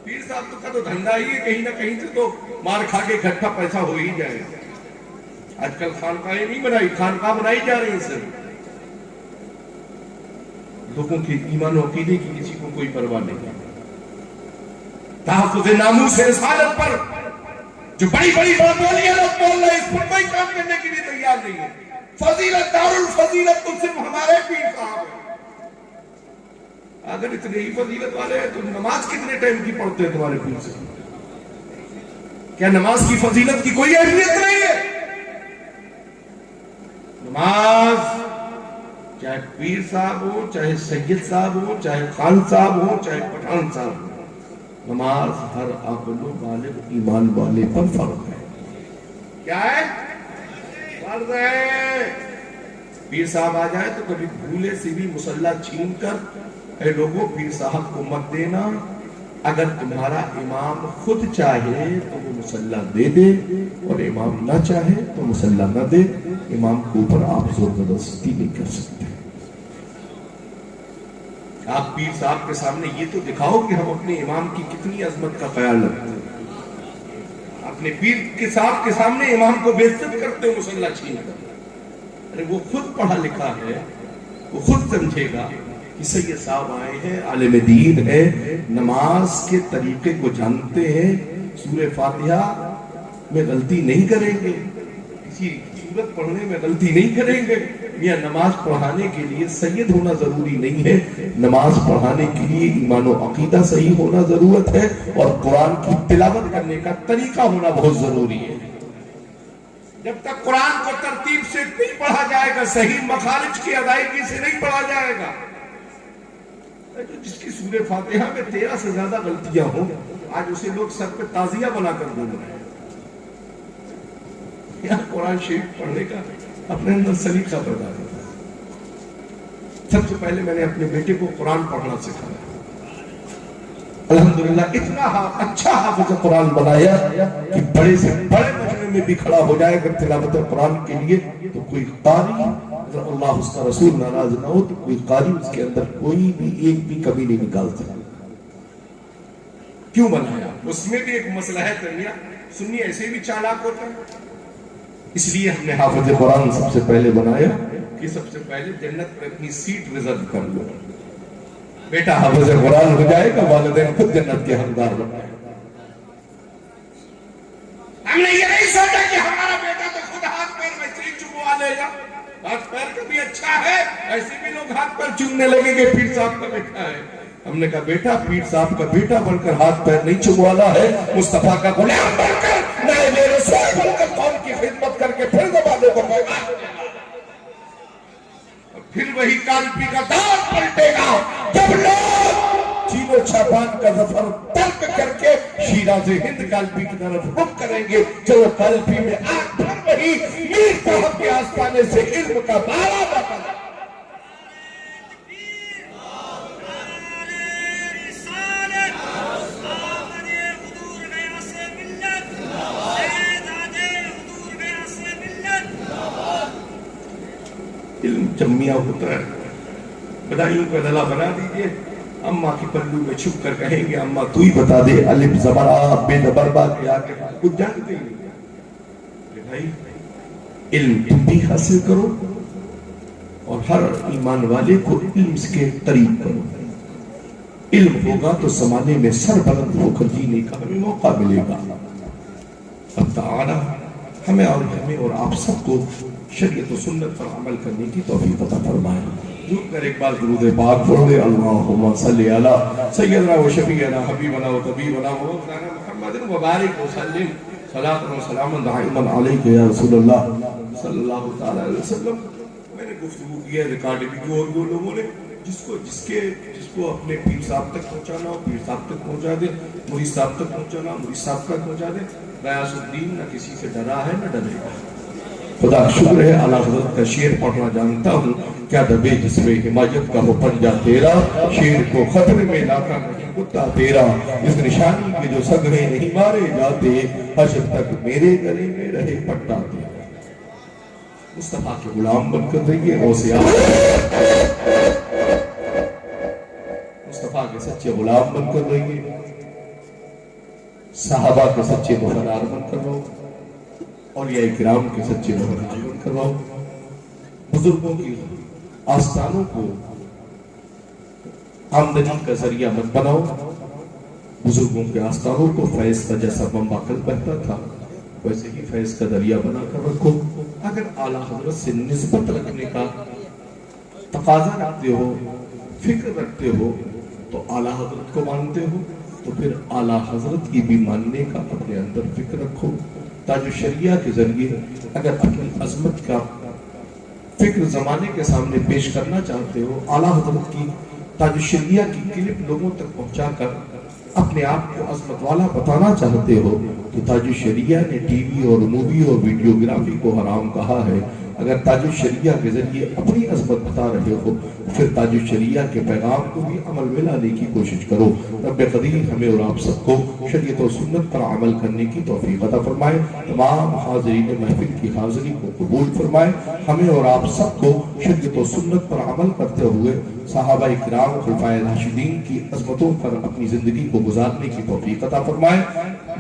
پیر صاحب کا تو دھندا ہی ہے، کہیں نہ کہیں سے تو مار کھا کے اکٹھا پیسہ ہو ہی جائے گا۔ آج کل خانقاہیں نہیں بنائی، خانقاہ بنائی جا رہی ہیں صرف۔ لوگوں کے ایمان و عقیدے کی کسی کو کوئی پرواہ نہیں۔ تحفظ ناموس رسالت پر جو بڑی بڑی باتیں لوگ بول رہے ہیں، اس پر کوئی کام کرنے کے لیے تیار نہیں ہے۔ فضیلت دارالفضیلت تو صرف ہمارے پیر صاحب ہیں۔ اگر اتنے ہی فضیلت والے ہیں تو نماز کتنے ٹائم کی پڑھتے ہیں تمہارے پیر سے؟ کیا نماز کی فضیلت کی کوئی اہمیت نہیں ہے؟ نماز چاہے پیر صاحب ہو، چاہے سید صاحب ہو، چاہے خان صاحب ہو، چاہے پٹھان صاحب ہو، نماز ہر عاقل و بالغ ایمان والے پر فرض ہے۔ کیا ہے؟ فرض ہے۔ پیر صاحب آ جائے تو کبھی بھولے سے بھی مصلی چھین کر اے لوگوں پیر صاحب کو مت دینا، اگر تمہارا امام خود چاہے تو وہ مصلی دے دے، اور امام نہ چاہے تو مصلی نہ دے، امام کے اوپر آپ زبردستی نہیں کر سکتے۔ آپ پیر صاحب کے سامنے یہ تو دکھاؤ کہ ہم اپنے امام کی کتنی عظمت کا خیال رکھتے ہیں، اپنے پیر صاحب کے سامنے امام کو بے عزت کرتے ہو مصلی چھین کر۔ ارے وہ خود پڑھا لکھا ہے، وہ خود سمجھے گا کہ سید صاحب آئے ہیں، عالم دین ہے، نماز کے طریقے کو جانتے ہیں، سورہ فاتحہ میں غلطی نہیں کریں گے، کسی سورت پڑھنے میں غلطی نہیں کریں گے۔ یا نماز پڑھانے کے لیے سید ہونا ضروری نہیں ہے، نماز پڑھانے کے لیے ایمان و عقیدہ صحیح ہونا ضرورت ہے، اور قرآن کی تلاوت کرنے کا طریقہ ہونا بہت ضروری ہے۔ جب تک قرآن کو ترتیب سے نہیں پڑھا جائے گا، صحیح مخارج کی ادائیگی سے نہیں پڑھا جائے گا، جس کی سورہ فاتحہ میں 13 سے زیادہ غلطیاں ہوں، آج اسے لوگ سر پہ تازیہ بنا کر بول رہے ہیں۔ یہاں قرآن شریف پڑھنے کا اپنے اندر سلیقہ پیدا کرتا۔ سب سے پہلے میں نے اپنے بیٹے کو قرآن پڑھنا سکھایا، الحمدللہ اتنا اچھا حافظ قرآن بنایا کہ بڑے سے بڑے مجمع میں بھی کھڑا ہو جائے اگر تلاوت قرآن کے لیے، تو کوئی قاری، اگر اللہ اس کا رسول ناراض نہ ہو تو کوئی قاری اس کے اندر کوئی بھی ایک بھی کمی نہیں نکال سکتا۔ کیوں بنایا؟ اس میں بھی ایک مسئلہ ہے تنیہ، سنی ایسے بھی چالاک ہوتا ہے، اس لیے ہم نے حافظ قرآن سب سے پہلے بنایا کہ سب سے پہلے جنت پر اپنی سیٹ ریزرو کر لو، بیٹا حافظ قرآن ہو جائے گا، والدین خود جنت کے حقدار بن جائے گا۔ ہم نے یہ نہیں سوچا کہ ہمارا بیٹا تو خود ہاتھ پیر ویسے ہی چموا لے گا، ہاتھ پیر کبھی اچھا ہے، ایسے بھی لوگ ہاتھ پیر چومنے لگیں گے پیر صاحب کا بیٹا ہے۔ ہم نے کہا بیٹا پیر صاحب کا بیٹا بن کر ہاتھ پیر نہیں چموانا ہے، مصطفیٰ کا غلام بن کر، نائب رسول بن کر قوم کی خدمت کر کے پھر زمانے کو پیغام دینا، پھر وہی کالپی کا دانت پلٹے گا جب لوگ چین و جاپان کا ظفر ترک کر کے شیراز ہند کالپی کی طرف رخ کریں گے، جو کالپی میں آگ پھر وہی میر صاحب کے آستانے سے علم کا بارہ بتا۔ علم جمعیہ ہوتا ہے، بدائیوں کا دلہ بنا دیجئے، اماں کی پلو میں چھپ کر کہیں گے اماں تو ہی بتا دے، الف زبر آ بے دبر با کے آگے کچھ جانتے ہی نہیں۔ بھائی علم تم بھی حاصل کرو، اور ہر ایمان والے کو علم کے قریب کرو۔ علم ہوگا تو زمانے میں سر بلند ہو کر جینے کا ہمیں موقع ملے گا۔ اب تعالی ہمیں اور آپ سب کو شریعت و سنت پر عمل کرنے کی توفیق عطا فرمائے۔ جھوٹ کر ایک بار درود پاک پڑھ لے، اللہم صلی علی سیدنا و شفیعنا حبیبنا و طبیبنا مولانا محمد وبارک وسلم صلاۃ و سلام دائما علیک یا رسول اللہ صلی اللہ تعالی علیہ وسلم۔ میں نے گفتگو کی ہے، ریکارڈ بھی کی، اور وہ لوگوں نے جس کو اپنے پیر صاحب تک پہنچانا ہو پیر صاحب تک پہنچا دے، مرید صاحب تک پہنچانا مرید صاحب تک پہنچا دے۔ غیاث الدین نہ کسی سے ڈرا ہے نہ ڈرے گا۔ خدا شکر ہے اعلیٰ حضرت کا شعر پڑھنا جانتا ہوں، کیا دبے جس میں حمایت کا ہو پنجہ تیرا، شیر کو خطر میں لاتا نہیں کتا تیرا، اس نشانی کے جو سگڑے نہیں مارے جاتے، حشر تک میرے گلے میں رہے پٹا تیرا۔ مصطفیٰ کے غلام بن کر رہیے، غوث اعظم مصطفیٰ کے سچے غلام بن کر رہیے، صحابہ کے سچے وفادار بن کر رہو، اولیاء کرام کے سچے وفادار بن کر رہو، بزرگوں کی آستانوں کو آمدنی کا ذریعہ مت بناؤ، بزرگوں کے آستانوں کو فیض کا جیسا بمبا کل بہتا تھا ویسے ہی فیض کا دریا بنا کر رکھو۔ اگر اعلیٰ حضرت سے نسبت رکھنے کا تقاضا رکھتے ہو، فکر رکھتے ہو، تو اعلیٰ حضرت کو مانتے ہو تو پھر اعلیٰ حضرت کی بھی ماننے کا اپنے اندر فکر رکھو۔ تاج الشریعہ کے ذریعے اگر اپنی عظمت کا فکر زمانے کے سامنے پیش کرنا چاہتے ہو، اعلیٰ حضرت کی تاج الشریعہ کی کلپ لوگوں تک پہنچا کر اپنے آپ کو عظمت والا بتانا چاہتے ہو، تو تاج الشریعہ نے ٹی وی اور مووی اور ویڈیوگرافی کو حرام کہا ہے، اگر تاج الشریعہ کے ذریعے اپنی عظمت بتا رہے ہو پھر تاج الشریعہ کے پیغام کو بھی عمل میں لانے کی کوشش کرو۔ رب قدیر ہمیں اور آپ سب کو شریعت و سنت پر عمل کرنے کی توفیق عطا فرمائے، تمام حاضرین محفل کی حاضری کو قبول فرمائے، ہمیں اور آپ سب کو شریعت و سنت پر عمل کرتے ہوئے صحابہ کرام خلفائے راشدین کی عظمتوں پر اپنی زندگی کو گزارنے کی توفیق عطا فرمائے،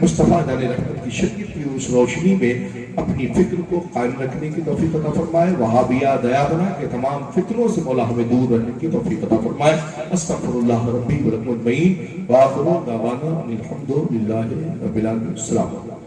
مصطفیٰ جان رحمت کی شریعت کی اس روشنی میں اپنی فکر کو قائم رکھنے کی توفیق عطا فرمائے، وہابیہ دیابنا کے تمام فتنوں سے مولا ہمیں دور رہنے کی توفیق عطا فرمائے۔ استغفر اللہ ربی ولکم اجمعین، وآخر دعوانا ان الحمد للہ رب العالمین۔ السلام علیکم۔